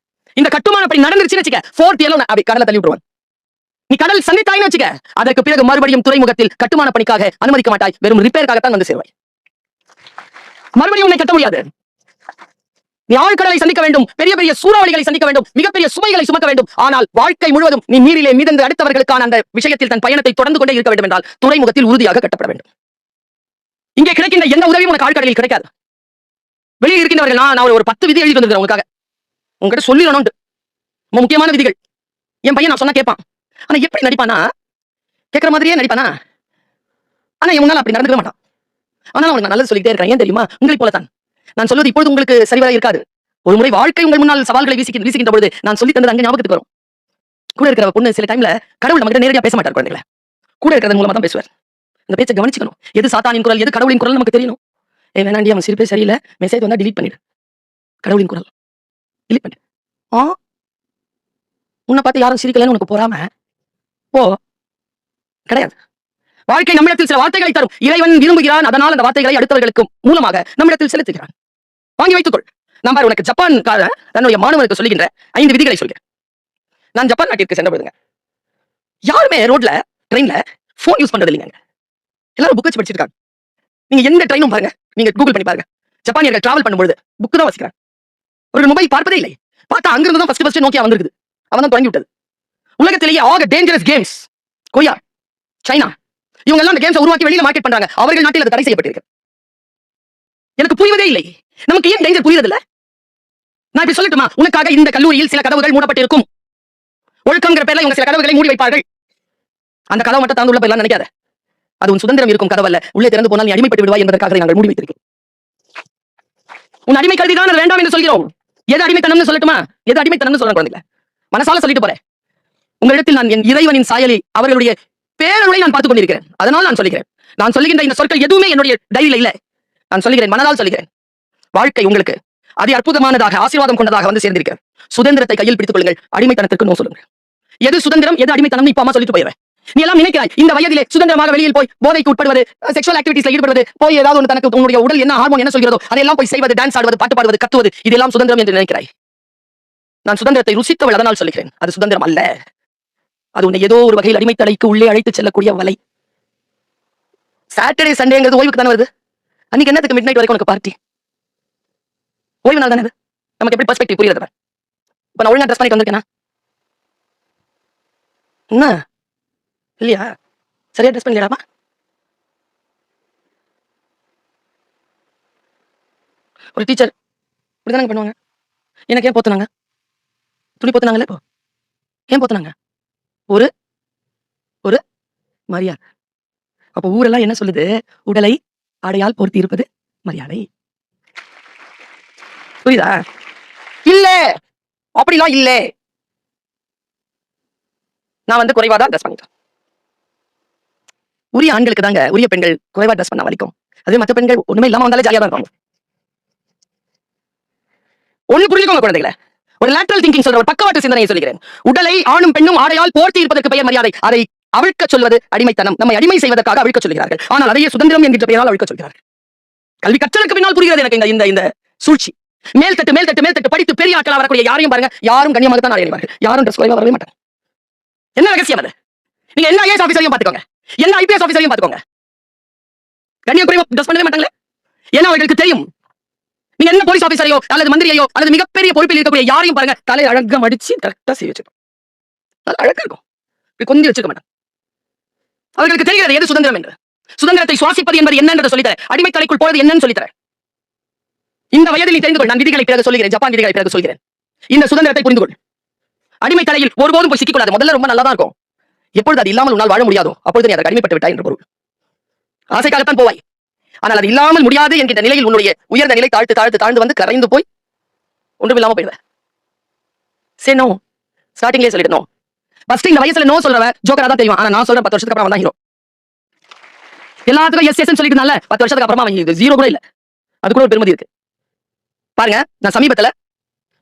இந்த கட்டுமான பணி நடந்துருச்சுன்னு வச்சுக்க, 4th இயர்ல அப்படி கடலை தள்ளி விட்டுருவான். நீ கடல் சந்தித்தாயின்னு வச்சுக்க, அதற்கு பிறகு மறுபடியும் துறைமுகத்தில் கட்டுமான பணிக்காக அனுமதிக்க மாட்டாய். வெறும் ரிப்பேருக்காகத்தான் வந்து சேருவாய். மறுபடியும் உன்னை கட்ட முடியாது. நீ ஆழ்கடலை சந்திக்க வேண்டும், பெரிய பெரிய சூறாவளிகளை சந்திக்க வேண்டும், மிகப்பெரிய சுமைகளை சுமக்க வேண்டும். ஆனால் வாழ்க்கை முழுவதும் நீ நீரிலே மிதந்து அடுத்தவர்களுக்கான அந்த விஷயத்தில் தன் பயணத்தை தொடர்ந்து கொண்டே இருக்க வேண்டும் என்றால் துறைமுகத்தில் உறுதியாக கட்டப்பட வேண்டும். இங்கே கிடைக்கின்ற எந்த உதவியும் உனக்கு ஆழ்கடலில் கிடைக்காது. வெளியே இருக்கின்றவர்கள் நான் ஒரு 10 விதி எழுதி வந்திருக்கிறேன் உங்களுக்காக. உங்ககிட்ட சொல்லிடணும். முக்கியமான விதிகள். என் பையன் நான் சொன்னா கேட்பான். ஆனா எப்படி நடிப்பானா? கேட்கிற மாதிரியே நடிப்பானா? ஆனா என் முன்னால அப்படி நடந்துக்க மாட்டான். ஆனா அவனுக்கு நான் நல்லது சொல்லிட்டே இருக்கேன். ஏன் தெரியுமா? உங்களை போலத்தான் நான் சொல்வது இப்பொழுது உங்களுக்கு சரிவர இருக்காது. ஒரு முறை வாழ்க்கை உங்கள் முன்னால் சவால்களை வீசுகின்ற பொழுது நான் சொல்லி தந்தது அங்கே ஞாபகத்துக்கு வரும். கூட இருக்கிற பொண்ணு சில டைம்ல கடவுள் நம்ம கிட்ட நேரடியா பேச மாட்டார். குழந்தைகளை கூட இருக்கிறது மூலமா தான் பேசுவார். அந்த பேச்சை கவனிச்சுக்கணும். எது சாத்தானின் குரல், எது கடவுளின் குரல் நமக்கு தெரியணும். வேணாண்டி அவன் சிரிப்பே சரியில்லை, மெசேஜ் வந்தா டிலீட் பண்ணிடு. கடவுளின் குரல் டிலீட் பண்ணு. உன்னை பார்த்து யாரும் சிரிக்கலன்னு உனக்கு போறாம போ. கிடையாது. வாழ்க்கை நம்மிடத்தில் சில வார்த்தைகளை தரும். இறைவன் விரும்புகிறான். அதனால் அந்த வார்த்தைகளை அடுத்தவர்களுக்கு மூலமாக நம்மிடத்தில் செலுத்துகிறான். வாங்கி வைத்துக்கொள். நான் பாரு உனக்கு ஜப்பான் தன்னுடைய மாணவனுக்கு சொல்லுகின்ற 5 விதிகளை சொல்கிறேன். நான் ஜப்பான் நாட்டிற்கு சென்ற பொழுதுங்க, யாருமே ரோட்ல ட்ரெயின்ல போன் யூஸ் பண்றது இல்லைங்க. எல்லாரும் புக் வச்சு படிச்சிருக்காங்க. நீங்க எந்த ட்ரெயினும் பாருங்க, நீங்க கூகுள் பண்ணி பாருங்க, ஜப்பானியர்கள் டிராவல் பண்ணும்போது புக் தான் வச்சுக்கிறாங்க. ஒரு மொபைல் பார்ப்பதே இல்லை. பார்த்தா அங்கிருந்து தான் ஃபர்ஸ்ட் நோக்கியா வந்திருக்குது. அவன் தான் தொடங்கி விட்டது. உலகத்திலேயே ஆக டேஞ்சரஸ் கேம்ஸ் கொரியா, சைனா, இவங்க எல்லாம் அந்த கேம்ஸ் உருவாக்கி வெளியில மார்க்கெட் பண்றாங்க. அவர்கள் நாட்டில் அது தடை செய்யப்பட்டிருக்கு. எனக்கு புரிவதே இல்லை. நமக்கு ஏன் டேஞ்சர் புரியுது இல்ல? நான் இப்படி சொல்லட்டுமா? உனக்காக இந்த கல்லூரியில் சில கதவுகள் மூடப்பட்டிருக்கும். ஒழுக்கம்ங்கிற பேர்ல இவங்க சில கதவுகளை மூடி வைப்பார்கள். அந்த கதவை மட்டும் தாந்து உள்ள போயிடலாம் நினைக்காத. அது உன் சுதந்திரம் இருக்கும் கதவல்ல. உள்ளே திறந்து போனால் நீ அடிமைப்பட்டு விடுவாய் என்பதற்காக நாங்கள் மூடி வைத்திருக்கிறோம். உன் அடிமை கல்விதான் வேண்டாம் என்று சொல்கிறோம். எது அடிமைத்தனம்னு சொல்லட்டுமா? எது அடிமைத்தனம்னு சொல்றேன் குழந்தைகளை. மனசால சொல்லிட்டு போறேன். உங்களிடத்தில் நான் என் இறைவனின் சாயலை, அவர்களுடைய பேரருளை நான் பார்த்துக் கொண்டிருக்கிறேன். அதனால் நான் சொல்லுகிறேன். நான் சொல்லுகின்ற இந்த சொற்கள் எதுவுமே என்னுடைய டைரியில இல்ல. நான் சொல்லுகிறேன், மனதால் சொல்லுகிறேன். வாழ்க்கை உங்களுக்கு அதி அற்புதமானதாக, ஆசீர்வாதம் கொண்டதாக வந்து சேர்ந்திருக்கிறது. சுதந்திரத்தை கையில் பிடித்துக் கொள்ளுங்கள். அடிமைத்தனத்திற்கு நோ சொல்லுங்க. எது சுதந்திரம், எது அடிமைத்தனம் இப்ப அம்மா சொல்லிட்டு போயிடுவேன். நீ எல்லாம் நினைக்கிறாய் இந்த வயதிலே சுதந்திரமாக வெளியில் போய் போதைக்கு உட்படுவது, செக்ஷுவல் ஆக்டிவிட்டிஸ்ல ஈடுபடுவது, போய் ஏதாவது ஒன்று தனக்கு உன்னுடைய உடல் என்ன ஹார்மோன் என்ன சொல்கிறதோ அதெல்லாம் போய் செய்வது, டான்ஸ் ஆடுவது, பாட்டு பாடுவது, கத்துவது, இதெல்லாம் சுதந்திரம் என்று நினைக்கிறாய். நான் சுதந்திரத்தை ருசித்தவள், அதனால் சொல்லுகிறேன். அது சுதந்திரம் அல்ல. அது உன்னை ஏதோ ஒரு வகையில் அடிமைத்தலைக்கு உள்ளே அழைத்து செல்லக்கூடிய வலை. சாட்டர்டே சண்டேங்கிறது ஓய்வுக்கு தானே வருது. அன்னைக்கு என்னத்துக்கு மிட் நைட் வரைக்கும் உனக்கு பார்ட்டி? ஓய்வு நாள் தானே அது. நமக்கு எப்படி பெர்ஸ்பெக்டிவ் புரியுது? இப்ப நான் ஒழுங்கா ட்ரெஸ் பண்ணிட்டு வந்திருக்கேனா? என்ன இல்லையா? சரியா ட்ரெஸ் பண்ணிக்கலாமா? ஒரு டீச்சர் இப்படிதானே பண்ணுவாங்க. எனக்கு ஏன் போத்துனாங்க? துணி போத்துனாங்கல்ல இப்போ. ஏன் போத்துனாங்க? ஒரு ஒரு மரியாதை. அப்ப ஊரெல்லாம் என்ன சொல்லுது? உடலை ஆடையால் போர்த்தி இருப்பது மரியாதை. புரியுதா? இல்ல, அப்படிலாம் இல்ல. நான் வந்து குறைவாதான் ட்ரெஸ் பண்ணிட்டேன். உரிய ஆண்களுக்கு தாங்க, உரிய பெண்கள் குறைவா ட்ரெஸ் பண்ண வலிக்கும். அது மற்ற பெண்கள் ஒண்ணுமே இல்லாம வந்தாலே ஜாலியா தான் இருப்பாங்க. ஒண்ணு புரிஞ்சுக்கோங்க குழந்தைகளை. ஒரு லேட்டரல் திங்கிங் சொல்ற, ஒரு பக்கவாட்டு சிந்தனையை சொல்கிறேன். உடலை ஆணும் பெண்ணும் ஆடையால் போர்த்தி இருப்பதற்கு பெயர் மரியாதை. அதை அவிழ்க்க சொல்வது அடிமைத்தனம். நம்மை அடிமை செய்வதற்காக அவிழ்க்க சொல்கிறார்கள். ஆனால் அதையே சுதந்திரம் என்கின்ற பெயரால் அவிழ்க்க சொல்கிறார்கள். கல்வி கற்றலுக்கு பின்னால் புரிகிறது எனக்கு இந்த சூழ்ச்சி. மேல்தட்டு படித்து பெரிய ஆட்களா வரக்கூடிய யாரையும் பாருங்க, யாரும் கண்ணியமாக தான் அணிவார்கள். யாரும் ட்ரெஸ் குறைவா வரவே மாட்டாங்க. என்ன ரகசியம் அது? நீங்க என்ன ஐஏஎஸ் ஆபீசரையும் பாத்துக்கோங்க, என்ன ஐபிஎஸ் ஆபீசரையும் பாத்துக்கோங்க, கண்ணியம் குறைவா ட்ரெஸ் பண்ணவே மாட்டாங்களே. ஏன்னா அவர்களுக்கு தெரியும். நீங்க என்ன போலீஸ் ஆபீசரையோ அல்லது மந்திரியையோ அல்லது மிகப்பெரிய பொறுப்பில் இருக்கக்கூடிய யாரையும் பாருங்க, தலை அழகா மடிச்சு கரெக்டா செய்ய வச்சிருக்கும். அழகா இருக்கும். கொஞ்சம் வச்சிருக்க மாட்டாங்க. அவர்களுக்கு தெரிகிறது எது சுதந்திரம் என்று. சுதந்திரத்தை சுவாசிப்பது என்பது என்னன்னு சொல்லித்தர, அடிமை தலைக்குள் போவது என்னன்னு சொல்லித்தர. இந்த வயதில் நீ தெரிந்து கொள். நான் விதிகளை பிறகு சொல்கிறேன், ஜப்பான் விதிகளை பிறகு சொல்கிறேன். இந்த சுதந்திரத்தை புரிந்து கொள். அடிமை தலையில் ஒருபோதும் போய் சிக்கிக்கொள்ளாது. முதல்ல ரொம்ப நல்லா தான் இருக்கும். எப்பொழுது அது இல்லாமல் உன்னால் வாழ முடியாதோ அப்பொழுது நீ அதை அடிமைப்பட்டு விட்டாய் என்று பொருள். ஆசைக்காகத்தான் போவாய். ஆனால் அது இல்லாமல் முடியாது என்கின்ற நிலையில் உன்னுடைய உயர்ந்த நிலை தாழ்ந்து வந்து கரைந்து போய் ஒன்றுமில்லாம போயிடுவேன். சரி, நோ. ஸ்டார்டிங்லேயே சொல்லிடணும். ஃபர்ஸ்ட் இந்த வயசுல நோ சொல்றவ ஜோக்கரா தான் தெரியும். ஆனா நான் சொல்றேன் 10 வருஷத்துக்கு அப்புறம் தான் ஹீரோ. எல்லாத்துக்கும் எஸ் எஸ் சொல்லிட்டு 10 வருஷத்துக்கு அப்புறமா அவன் ஜீரோ கூட இல்ல. அது கூட ஒரு பெருமதி இருக்கு. பாருங்க, நான் சமீபத்துல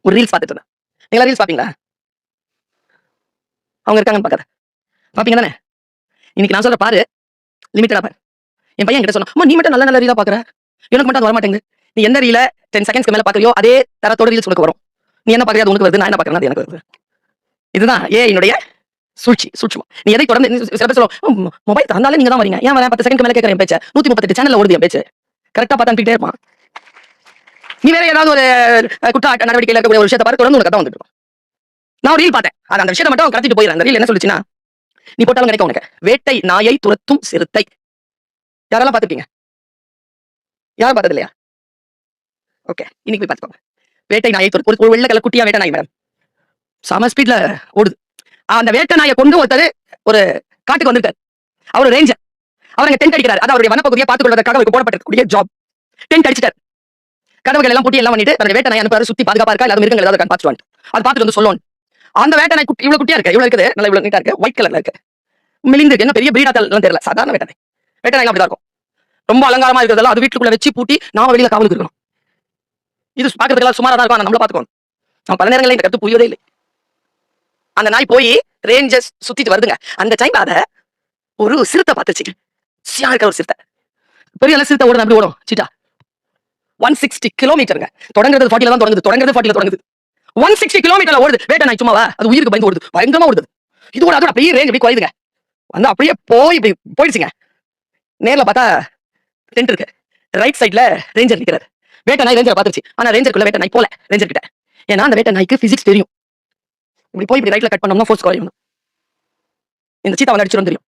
ஒரு ரீல்ஸ் பார்த்துட்டு இருந்தேன். நீங்க ரீல்ஸ் பாப்பீங்களா? அவங்க இருக்காங்கன்னு பாக்காத பாப்பீங்க தானே? இன்னைக்கு நான் சொல்ற பாரு, லிமிட்டடா பாரு. என் பையன் கிட்ட சொன்னா, நீ மட்டும் நல்ல ரீலா பாக்குற, எனக்கு மட்டும் அது வர மாட்டேங்குது. நீ எந்த ரீல 10 செகண்ட்ஸ்க்கு மேல பாக்குறியோ அதே தரத்தோட ரீல்ஸ் உனக்கு வரும். நீ என்ன பாக்குறியோ அது உனக்கு வருது, நான் என்ன பாக்குறேன் அது எனக்கு வருது. இதுதான் என்னுடைய சூட்சுமம். நீ எதை தொடர்ந்து சில பேர் சொல்லுவோம், மொபைல் தந்தாலே நீங்க தான் வரீங்க, ஏன் வரேன் 10 செகண்ட் மேல கேட்கறேன் பேச்ச, 138 சேனல்ல ஓடுது என் பேச்சு, கரெக்டா பார்த்து அனுப்பிட்டே இருப்பான். நீ வேற ஏதாவது ஒரு குற்ற நடவடிக்கையில் இருக்கக்கூடிய ஒரு விஷயத்தை பார்த்து தொடர்ந்து உனக்கு தான் வந்துட்டு. நான் ஒரு ரீல் பார்த்தேன், அது அந்த விஷயத்தை மட்டும் கடத்திட்டு போயிடுறேன். அந்த ரீல் என்ன சொல்லுச்சுன்னா, நீ போட்டாலும் கிடைக்கும் உனக்கு, வேட்டை நாயை துரத்தும் சிறுத்தை. யாரெல்லாம் பார்த்துருக்கீங்க? யாரும் பார்த்தது இல்லையா? ஓகே, இன்னைக்கு போய் பார்த்துக்கோங்க. வேட்டை நாயை துரத்து ஒரு வெள்ளை கலர் குட்டியா வேட்டை நாய் மேடம், சம ஸ்பீட்ல ஓடுது. அந்த வேட்டை நாயை கொண்டு ஒருத்தர் ஒரு காட்டுக்கு வந்திருக்காரு. அவர் ரேஞ்சர். அவருங்க டென்ட் அடிக்கிறார். அது அவருடைய வனப்பகுதியை பார்த்துக் கொள்வதற்காக அவருக்கு போடப்பட்டிருக்கக்கூடிய ஜாப். டென்ட் அடிச்சிட்டார். கதவுகள் எல்லாம் பூட்டி எல்லாம் பண்ணிட்டு அந்த வேட்டை நாய் அனுப்புறாரு. சுத்தி பாதுகாப்பா இருக்கா, இல்லாத மிருகங்கள் ஏதாவது பார்த்துட்டு வந்து அது பார்த்துட்டு வந்து சொல்லணும். அந்த வேட்டை நாய் இவ்வளவு குட்டியா இருக்கு, இவ்வளவு இருக்குது, நல்லா இவ்வளவு நீட்டா இருக்கு, ஒயிட் கலர்ல இருக்கு, மெலிந்து என்ன பெரிய பிரீடாத்தல் தெரியல, சாதாரண வேட்டை நாய். வேட்டை நாய் அப்படிதான் இருக்கும். ரொம்ப அலங்காரமா இருக்கிறதெல்லாம் அது வீட்டுக்குள்ள வச்சு பூட்டி நாம வெளியில காவலுக்கு இருக்கணும். இது பாக்குறதுக்கு சுமாரா தான் இருக்கும், நம்மள பாத்துக்கணும். நம்ம பல நேரங்களில் இந்த கருத்து புரியவே இல்லை. அந்த நாய் போய் ரேஞ்சர்ஸ் சுத்திட்டு வருதுங்க. அந்த டைம் அத ஒரு சிறுத்தை பார்த்துச்சு. சியா இருக்க ஒரு சிறுத்தை, பெரிய சிறுத்தை ஓடுது. அப்படி ஓடும் சீட்டா 160 கிலோமீட்டருங்க. தொடங்குறது 40ல தான் தொடங்குது. 160 கிலோமீட்டர்ல ஓடுது. வேட்டை நாய் சும்மாவா? அது உயிருக்கு பயந்து ஓடுது, பயங்கரமா ஓடுது. இதோட அதோட அப்படியே ரேஞ்ச் அப்படியே குறையுதுங்க. வந்து அப்படியே இப்படி போயிடுச்சுங்க. நேர்ல பார்த்தா டென்ட் இருக்கு. ரைட் சைட்ல ரேஞ்சர் நிக்கிறாரு. வேட்டை நாய் ரேஞ்சர் பார்த்துச்சு. ஆனா ரேஞ்சருக்குள்ள வேட்டை நாய் போல ரேஞ்சர் கிட்ட. ஏன்னா அந்த வேட்டை நாய்க்கு பிசிக்ஸ் தெரியும். இப்படி போய் இப்படி ரைட்ல கட் பண்ணோம்னா ஃபோர்ஸ் குறையும். இந்த சீத்தா வந்து அடிச்சிரும் தெரியும்.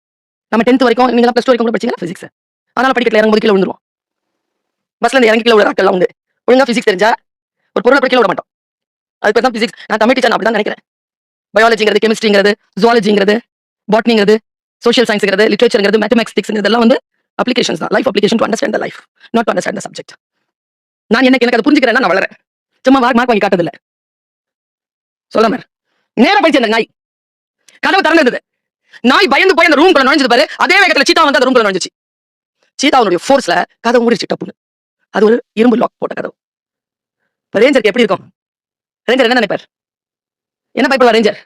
நம்ம 10th வரைக்கும், நீங்க +2 வரைக்கும் கூட படிச்சீங்கன்னா பிசிக்ஸ். அதனால படிக்கல இறங்கும்போது கீழே விழுந்துருவோம். பஸ்ல இருந்து இறங்கி கீழே விழுற ஆட்கள் உண்டு. ஒழுங்கா பிசிக்ஸ் தெரிஞ்சா ஒரு பொருளை படிக்கல விட மாட்டோம். அது பேர் தான் பிசிக்ஸ். நான் தமிழ் டீச்சர் அப்படிதான் நினைக்கிறேன். பயாலஜிங்கிறது, கெமிஸ்ட்ரிங்கிறது, ஜுவாலஜிங்கிறது, பாட்னிங்கிறது, சோஷியல் சயின்ஸ்ங்கிறது, லிட்டரேச்சர்ங்கிறது, மேத்தமேட்டிக்ஸ் இதெல்லாம் வந்து அப்ளிகேஷன்ஸ் தான். Life application to understand the life, not to understand the subject. நான் எனக்கு அதை புரிஞ்சுக்கிறேன்னா நான் வளரேன். சும்மா மார்க் வாங்கி காட்டதில்லை. சொல்ல நேரம் போயிடுச்சு. அந்த நாய் கதவு திறந்தது. நாய் பயந்து போய் அந்த ரூம்குள்ள நுழைஞ்சது பாரு. அதே வேகத்துல சீத்தா வந்து அந்த ரூம்குள்ள நுழைஞ்சிச்சு. சீத்தாவுடைய ஃபோர்ஸ்ல கதவு மூடிச்சு டப்புன்னு. அது ஒரு இரும்பு லாக் போட்ட கதவு. இப்ப ரேஞ்சருக்கு எப்படி இருக்கும்? ரேஞ்சர் என்ன நினைப்பார்? என்ன பயப்படுவா ரேஞ்சர்?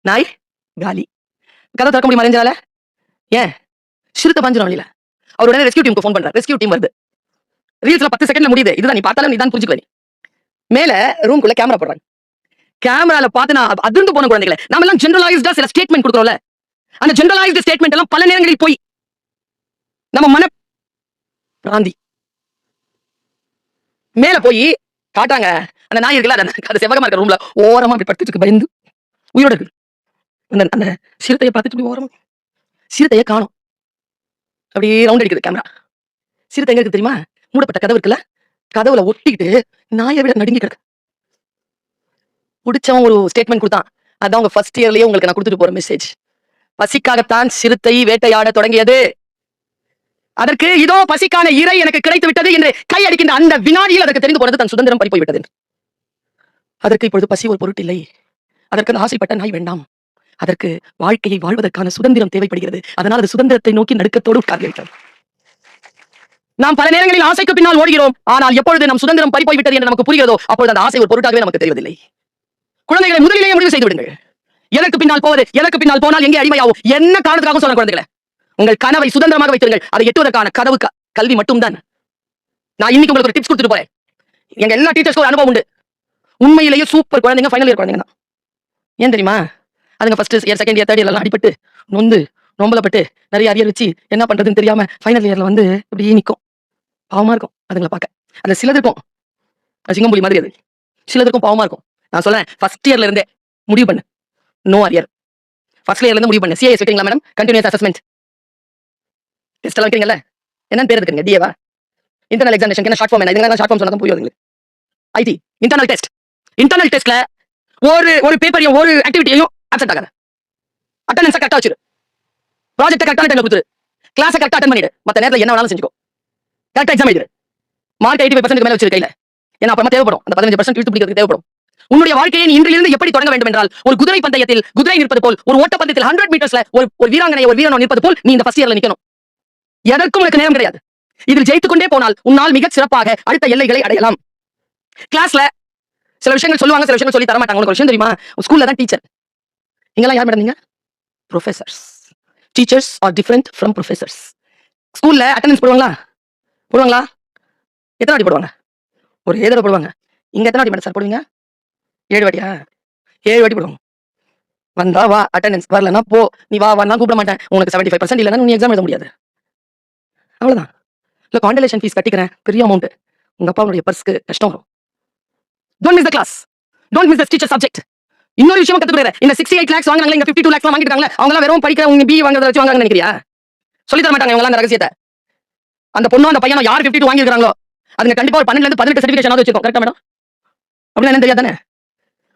நாய் காலி. கதவு திறக்க முடியுமா ரேஞ்சரால? ஏன்? சிறுத்தை பாஞ்சிரும் வழியில. அவர் உடனே ரெஸ்கியூ டீமுக்கு ஃபோன் பண்றாரு. ரெஸ்கியூ டீம் வருது. ரீல்ஸ்ல 10 செகண்ட்ல முடியுது. இதுதான் நீ பார்த்தாலும் நீ தான் புரிஞ்சுக்குவே. மேல ரூம்குள்ள கேமரா போடுறாங்க. கேமரால பார்த்து நான் அதிர்ந்து போன குழந்தைகளை. நாம எல்லாம் ஜெனரலைஸ்டா சில ஸ்டேட்மெண்ட் கொடுக்குறோம்ல, அந்த ஜெனரலைஸ்டு ஸ்டேட்மெண்ட் எல்லாம் பல நேரங்களில் போய் நம்ம மன பிராந்தி. மேல போய் காட்டாங்க அந்த நாய் இருக்குல்ல, அந்த செவகமா இருக்க ரூம்ல ஓரமா அப்படி படுத்துட்டு பயந்து உயிரோட இருக்கு. அந்த சிறுத்தையை பார்த்துட்டு ஓரமா சிறுத்தையை காணோம். அப்படியே ரவுண்ட் அடிக்குது கேமரா. சிறுத்தை எங்க இருக்கு தெரியுமா? மூடப்பட்ட கதவு இருக்குல்ல, கதவுல ஒட்டிக்கிட்டு நாயை விட நடுங்கி கிடக்கு. பிடிச்சவன் ஒரு ஸ்டேட்மெண்ட் கொடுத்தான். அதான் உங்க ஃபர்ஸ்ட் இயர்லயே உங்களுக்கு நான் கொடுத்துட்டு போற மெசேஜ். பசிக்காகத்தான் சிறுத்தை வேட்டையாட தொடங்கியது. அதற்கு இதோ பசிக்கான இறை எனக்கு கிடைத்து விட்டது என்று கை அடிக்கின்ற அந்த வினாடியில் அதற்கு தெரிந்து போனது தன் சுதந்திரம் பறிப்போய் விட்டது. அதற்கு இப்பொழுது பசி ஒரு பொருட்டில்லை. அதற்கு ஆசைப்பட்ட நாய் வேண்டாம். அதற்கு வாழ்க்கையை வாழ்வதற்கான சுதந்திரம் தேவைப்படுகிறது. அதனால் அது சுதந்திரத்தை நோக்கி நடுக்கத்தோடு உட்கார்ந்து. நாம் பல நேரங்களில் ஆசைக்கு பின்னால் ஓடுகிறோம். ஆனால் எப்பொழுது நம் சுதந்திரம் பறிப்போய் விட்டது என்று நமக்கு புரிகிறதோ அப்பொழுது அந்த ஆசை ஒரு பொருட்டாகவே நமக்கு தெரிவதில்லை. குழந்தைகளை முதலிலேயே முடிவு செய்து விடுங்கள். எதற்கு பின்னால் போவது, எதற்கு பின்னால் போனால் எங்கே அடிமையாகும், என்ன காரணத்துக்காக சொல்ல குழந்தைகளை, உங்கள் கனவை சுதந்திரமாக வைத்திருங்கள். அதை எட்டுவதற்கான கதவு கல்வி மட்டும்தான். நான் இன்னைக்கு உங்களுக்கு ஒரு டிப்ஸ் கொடுத்துட்டு போறேன். எங்க எல்லா டீச்சர்ஸ்க்கும் ஒரு அனுபவம் உண்டு. உண்மையிலேயே சூப்பர் குழந்தைங்க ஃபைனல் இயர் குழந்தைங்க தான். ஏன் தெரியுமா? அதுங்க first year, second year, third இயர்ல அடிபட்டு நொம்பலப்பட்டு நிறைய அரியர் வச்சு என்ன பண்றதுன்னு தெரியாம ஃபைனல் இயர்ல வந்து இப்படியே நிற்கும். பாவமா இருக்கும் அதுங்களை பார்க்க. அதுல சிலதுக்கும் சிங்கம்புலி மாதிரி, அது சிலதுக்கும் பாவமா இருக்கும். நான் சொல்றேன், ஃபர்ஸ்ட் இயர்ல இருந்தே முடிவு பண்ணு, நோ அரியர். ஃபர்ஸ்ட் இயர்ல இருந்து முடிவு பண்ணு. சிஏஎஸ் வைக்கிறீங்களா மேடம்? கண்டினியூஸ் அசஸ்மெண்ட் டெஸ்ட் எல்லாம் வைக்கிறீங்கல்ல, என்னன்னு பேர் இருக்குங்க? டிஏவா? Internal examination. என்ன ஷார்ட் ஃபார்ம்? என்ன இதெல்லாம் ஷார்ட் ஃபார்ம் சொன்னா தான் புரியும் உங்களுக்கு. ID internal test. இன்டர்னல் டெஸ்ட்ல ஒரு பேப்பரையும் ஒரு ஆக்டிவிட்டியையும் அப்சென்ட் ஆகாத. அட்டெண்டன்ஸ் கரெக்டா வச்சிரு. ப்ராஜெக்ட் கரெக்டான டைம்ல கொடுத்துரு. கிளாஸ் கரெக்டா அட்டெண்ட் பண்ணிடு. மத்த நேரத்துல என்ன வேணாலும் செஞ்சுக்கோ. கரெக்டா எக்ஸாம் எழுது. மார்க் 85% மேல வச்சிருக்க கையில. ஏன்னா அப்புறமா தேவைப்படும். அந்த 15% இழுத்து பிடிக்கிறதுக்கு தேவைப்படும். உன்னுடைய வாழ்க்கையை நீ இன்றிலிருந்து எப்படி தொடங்க வேண்டும் என்றால், ஒரு குதிரை பந்தயத்தில் குதிரை நிற்பது போல், ஒரு ஓட்ட பந்தயத்தில் 100 மீட்டர்ஸ்ல ஒரு வீராங்கனை ஒரு வீரனோ நிற்பது போல் நீ இந்த ஃபர்ஸ்ட் இயர்ல நிக்கணும். எதற்கும் உனக்கு நேரம் கிடையாது. இதில் ஜெயித்துக் கொண்டே போனால் உன்னால் மிக சிறப்பாக அடுத்த எல்லைகளை அடையலாம். கிளாஸ்ல சில விஷயங்கள் சொல்லுவாங்க, சில விஷயங்கள் சொல்லி தர மாட்டாங்க. உங்களுக்கு விஷயம் தெரியுமா? ஸ்கூல்ல தான் டீச்சர். இங்கெல்லாம் யார் மேடம் நீங்க? Professors. Teachers are different from professors. ஸ்கூல்ல அட்டெண்டன்ஸ் போடுவாங்களா? போடுவாங்களா? எத்தனை வாட்டி போடுவாங்க? ஒரு 7 தடவை போடுவாங்க. இங்க எத்தனை வாட்டி மேடம் சார் போடுவீங்க? 7 வாட்டியா? 7 வாட்டி போடுவாங்க. வந்தா வா, அட்டெண்டன்ஸ் வரலன்னா போ. நீ வா வான்னா கூப்பிட மாட்டேன். உனக்கு 75% இல்லைன்னா நீ எக்ஸாம் எழுத முடியாது. அவ்வளவுதான். இல்ல காண்டலேஷன் ஃபீஸ் கட்டிக்கிறேன், பெரிய அமௌண்ட். உங்க அப்பாவுடைய பர்ஸ்க்கு கஷ்டம் வரும். Don't miss the class. Don't miss the teacher subject. இன்னொரு விஷயம் கத்துக்கிறேன். இந்த 68 lakhs வாங்குறாங்க, இங்க 52 lakhs வாங்கிட்டாங்க. அவங்க எல்லாம் வெறும் படிக்கிற உங்க பிஇ வாங்குறத வச்சு வாங்குறாங்கன்னு நினைக்கிறியா? சொல்லி தர மாட்டாங்க இவங்க அந்த ரகசியத்தை. அந்த பொண்ணோ அந்த பையனோ யார் 52 வாங்கி இருக்காங்களோ அதுங்க கண்டிப்பா ஒரு 12ல இருந்து 18 சர்டிபிகேஷன் வச்சிருக்கோம். கரெக்டா மேடம்? அப்படின்னா என்ன தெரியாதானே?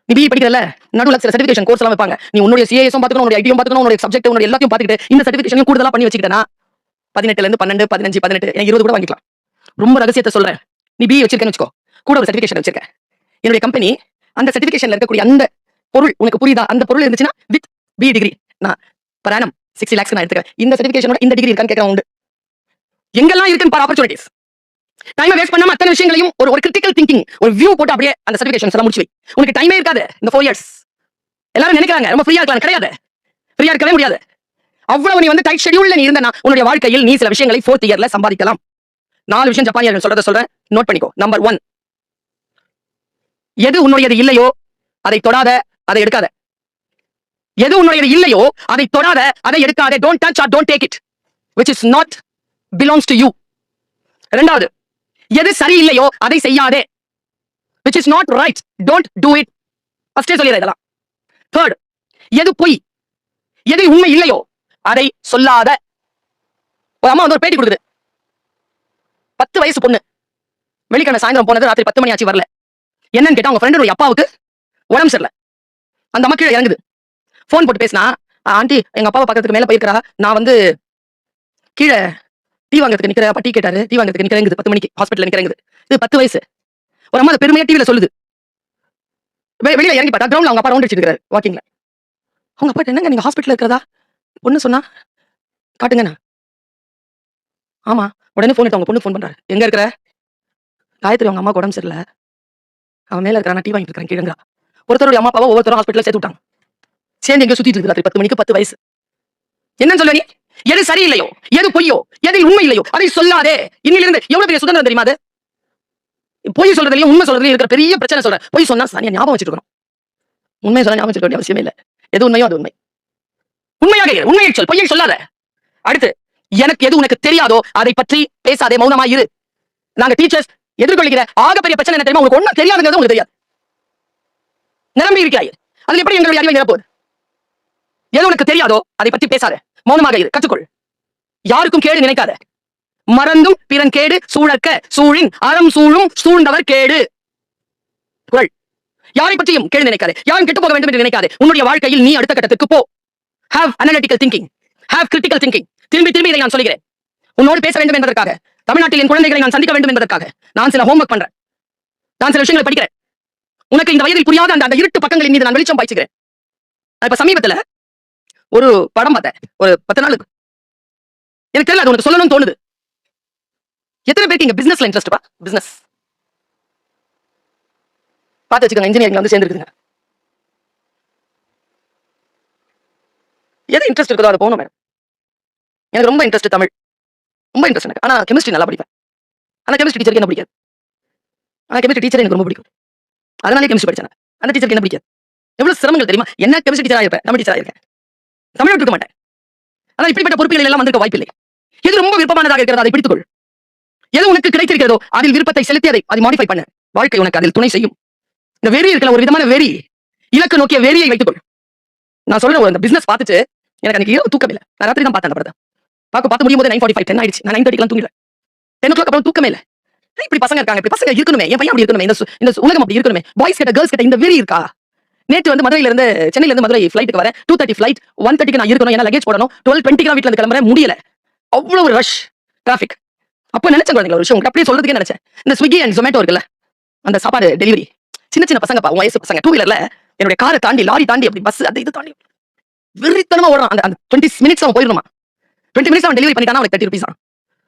நீ பிஇ படிக்கிறல, நடுவுல சில சர்டிபிகேஷன் கோர்ஸ் எல்லாம் வைப்பாங்க. நீ உன்னுடைய சிஏஎஸும் பாத்துக்கணும், உன்னுடைய ஐடியும் பாத்துக்கணும், உன்னுடைய சப்ஜெக்ட் உன்னுடைய எல்லாத்தையும் பாத்துக்கிட்டு இந்த சர்டிபிகேஷனையும் கூடுதலா பண்ணி வச்சுக்கிட்டனா 18ல இருந்து 12, 15, 18 20 கூட வாங்கிக்கலாம். ரொம்ப ரகசியத்தை சொல்றேன். நீ பிஇ வச்சிருக்கேன்னு வச்சுக்கோ, கூட ஒரு சர்டிபிகேஷன் வச்சிருக்க. என்னுடைய கம்பெனி அந்த சர்டிபிகேஷன்ல இருக்கக்கூடிய அந்த பொருள் உனக்கு புரியுதா? அந்த பொருள் இருந்துச்சுன்னா வித் பிஇ டிகிரி நான் per annum 60 lakhs நான் எடுத்துக்கிறேன். இந்த சர்டிபிகேஷனோட இந்த டிகிரி இருக்கான்னு கேட்கறேன். உண்டு. எங்கெல்லாம் இருக்குன்னு பாரு ஆப்பர்ச்சுனிட்டிஸ். டைமை வேஸ்ட் பண்ணாம அத்தனை விஷயங்களையும் ஒரு கிரிட்டிக்கல் திங்கிங், ஒரு வியூ போட்டு அப்படியே அந்த சர்டிபிகேஷன்ஸ் எல்லாம் முடிச்சு வை. உனக்கு டைமே இருக்காது இந்த 4 years. எல்லாரும் நினைக்கிறாங்க ரொம்ப ஃப்ரீயா இருக்கலாம். கிடையாது. ஃப்ரீயா இருக்கவே முடியாது. அவ்வளவு நீ வந்து டைட் ஷெட்யூல்ல நீ இருந்தனா உன்னுடைய வாழ்க்கையில் நீ சில விஷயங்களை 4th இயர்ல சம்பாதிக்கலாம். 4 விஷயம் ஜப்பானியர்கள் சொல்றேன். நோட் பண்ணிக்கோ. நம்பர் 1, எது உன்னுடையது இல்லையோ அதை தொடாத, அதை எடுக்காத. எது உன்னுடையது இல்லையோ அதை தொடாத, அதை எடுக்காத. Don't touch or don't take it which is not belongs to you. இரண்டாவது, எது சரியில்லையோ அதை செய்யாதே, which is not right, don't do it. ஃபர்ஸ்டே சொல்லிடுறேன் இதெல்லாம். தேர்ட், எது பொய், எது உண்மை இல்லையோ அதை சொல்லாத. ஒரு அம்மா வந்து ஒரு பேட்டி கொடுக்குது. 10 வயசு பொண்ணு வெள்ளிக்கிழமை சாயந்தரம் போனது, ராத்திரி 10 மணி ஆச்சு வரல. என்னன்னு கேட்டா அவங்க ஃப்ரெண்டோட அப்பாவுக்கு உடம்பு சரியில்லை. அந்த அம்மா கீழே இறங்குது. போன் போட்டு பேசினா, ஆண்டி எங்க அப்பாவை பக்கத்துக்கு மேல போயிருக்கிறா, நான் வந்து கீழே டீ வாங்கிறதுக்கு நிக்கிற, அப்பா டீ கேட்டாரு, டீ வாங்கிறதுக்கு நிக்கிறேங்குது. 10 மணிக்கு ஹாஸ்பிட்டல் நிக்கிறேங்குது. இது 10 வயசு. ஒரு அம்மா அதை பெருமையா டிவில சொல்லுது. வெளியில இறங்கி பார்த்தா கிரவுண்ட்ல அவங்க அப்பா ரவுண்ட் அடிச்சிட்டு இருக்காரு வாக்கிங்ல. அவங்க அப்பா என்னங்க நீங்க ஹாஸ்பிட்டல் இருக்கிறதா பொண்ணு சொன்னா, காட்டுங்கண்ணா. ஆமா. உடனே போன் எடுத்து அவங்க பொண்ணு போன் பண்றாரு. எங்க இருக்கிற? காயத்ரி அவங்க அம்மா உடம்பு சரியில்லை, அவன் மேல இருக்கிற, நான் டீ வாங்கிட்டு இருக்கிறேன் கீழங்க. ஒருத்தருடைய அம்மா அப்பாவை ஒவ்வொருத்தரும் ஹாஸ்பிட்டல் சேர்த்து விட்டாங்க. சேர்ந்து எங்க சுத்திட்டு இருக்கு 10 மணிக்கு. 10 வயசு. என்னன்னு சொல்ல நீ? எது சரியில்லையோ, எது பொய்யோ, எது உண்மை இல்லையோ அதை சொல்லாதே. இன்னிலிருந்து எவ்வளவு பெரிய சுதந்திரம் தெரியுமா அது? பொய் சொல்றதுலயும் உண்மை சொல்றதுலயும் இருக்கிற பெரிய பிரச்சனை சொல்றேன். பொய் சொன்னா சரியா ஞாபகம் வச்சிருக்கணும். உண்மையை சொன்னா ஞாபகம் வச்சிருக்க வேண்டிய அவசியமே இல்லை. எது உண்மையோ அது உண்மை. உண்மையாக உண்மையை சொல், பொய்யை சொல்லாத. அடுத்து, எனக்கு எது உனக்கு தெரியாதோ அதை பற்றி பேசாதே, மௌனமா இரு. நாங்க டீச்சர்ஸ் எதிர்கொள்கிற ஆகப்பெரிய பிரச்சனை என்ன தெரியுமா? உங்களுக்கு ஒண்ணும் தெரியாதுங்கிறது உங்களுக்கு தெரியாது. நிரம்பி இருக்கிறாய். அதுல எப்படி எங்களுடைய அறிவை நிரப்போது? எது உனக்கு தெரியாதோ அதை பற்றி பேசாத, மௌனமாக இரு, கற்றுக்கொள். யாருக்கும் கேடு நினைக்காத. மறந்தும் பிறன் கேடு சூழற்க சூழின் அறம் சூழும் சூழ்ந்தவர் கேடு. குறள். யாரை பற்றியும் கேடு நினைக்காதே, யாரும் கெட்டு போக வேண்டும் என்று நினைக்காதே. உன்னுடைய வாழ்க்கையில் நீ அடுத்த கட்டத்துக்கு போ. Have analytical thinking, have critical thinking. திரும்பி திரும்பி இதை நான் சொல்கிறேன். உன்னோடு பேச வேண்டும் என்பதற்காக, தமிழ்நாட்டில் என் குழந்தைகளை நான் சந்திக்க வேண்டும் என்பதற்காக நான் சில ஹோம்வொர்க் பண்றேன். நான் சில விஷயங்களை படிக்கிறேன். உனக்கு இந்த வயதில் புரியாத அந்த இருட்டு பக்கங்களின் மீது நான் வெளிச்சம் பாய்ச்சுகிறேன். இப்ப சமீபத்துல ஒரு படம் பார்த்தேன், ஒரு 10 நாளுக்கு. எனக்கு தெரியல, அது உனக்கு சொல்லணும்னு தோணுது. எத்தனை பேருக்கு இங்க பிசினஸ்ல இன்ட்ரெஸ்ட்? பிசினஸ் பார்த்து வச்சுக்கோங்க. இன்ஜினியரிங் வந்து சேர்ந்துருக்குங்க. எது இன்ட்ரெஸ்ட் இருக்குதோ அதை போகணும் மேடம். எனக்கு ரொம்ப இன்ட்ரெஸ்ட் தமிழ், ரொம்ப இன்ட்ரெஸ்ட் எனக்கு. ஆனா கெமிஸ்ட்ரி நல்லா படிப்பேன். ஆனா கெமிஸ்ட்ரி டீச்சருக்கு என்ன பிடிக்காது. ஆனா கெமிஸ்ட்ரி டீச்சர் எனக்கு ரொம்ப பிடிக்கும். அதனாலே கெமிஸ்ட்ரி படிச்சேன். அந்த டீச்சருக்கு என்ன பிடிக்காது? எவ்வளவு சிரமங்கள் தெரியுமா? என்ன கெமிஸ்ட்ரி டீச்சரா இருப்பேன், தமிழ் டீச்சரா இருக்கேன். தமிழ் விட்டுக்க மாட்டேன். ஆனா இப்படிப்பட்ட பொறுப்புகள் எல்லாம் வந்திருக்க வாய்ப்பில்லை. எது ரொம்ப விருப்பமானதாக இருக்கிறதோ அதை பிடித்துக்கொள். எது உனக்கு கிடைத்திருக்கிறதோ அதில் விருப்பத்தை செலுத்தி அதை மாடிஃபை பண்ண. வாழ்க்கை உனக்கு அதில் துணை செய்யும். இந்த வெறி இருக்கிற ஒரு விதமான வெறி, இலக்கு நோக்கிய வெறியை வைத்துக்கொள். நான் சொல்றேன், ஒரு பிசினஸ் பார்த்துட்டு எனக்கு அன்னைக்கு இரவு தூக்கம் இல்லை. நான் ராத்திரி தான் பார்த்தேன். அந்த படத்தை பார்த்து முடியும் போது 9:45 10 ஆயிடுச்சு. நான் 9:30 தூங்கிடுவேன். 10 o'clock அப்புறம் தூக்கமே இல்லை. இப்படி பசங்க இருக்காங்க, இப்படி பசங்க இருக்கணுமே, என் பையன் அப்படி இருக்கணுமே, இந்த உலகம் அப்படி இருக்கணுமே, பாய்ஸ் கிட்ட கேர்ள்ஸ் கிட்ட இந்த வெறி இருக்கா? நேற்று வந்து மதுரையில இருந்து சென்னையில இருந்து மதுரை ஃபிளைட்டுக்கு வரேன். 2:30 ஃபிளைட், 1:30 நான் இருக்கணும். ஏன்னா லகேஜ் போடணும். 12:20 வீட்டுல இருந்து கிளம்புறேன், முடியல. அவ்வளவு ரஷ் டிராபிக். அப்ப நினைச்சேன் குழந்தைங்களா ஒரு விஷயம் உங்களுக்கு அப்படியே சொல்றதுக்கே நினைச்சேன். இந்த ஸ்விக்கி அண்ட் ஜொமேட்டோ இருக்குல்ல, அந்த சாப்பாடு டெலிவரி சின்ன சின்ன பசங்கப்பா, உன் வயசு பசங்க 2 வீலர்ல என்னுடைய காரை தாண்டி லாரி தாண்டி அப்படி பஸ் அந்த இது தாண்டி வெறித்தனமா ஓடுறான். அந்த 20 மினிட்ஸ் அவன் போயிடணுமா, 20 மினிட்ஸ் அவன் டெலிவரி பண்ணிட்டானா அவனுக்கு 30 rupees தான்.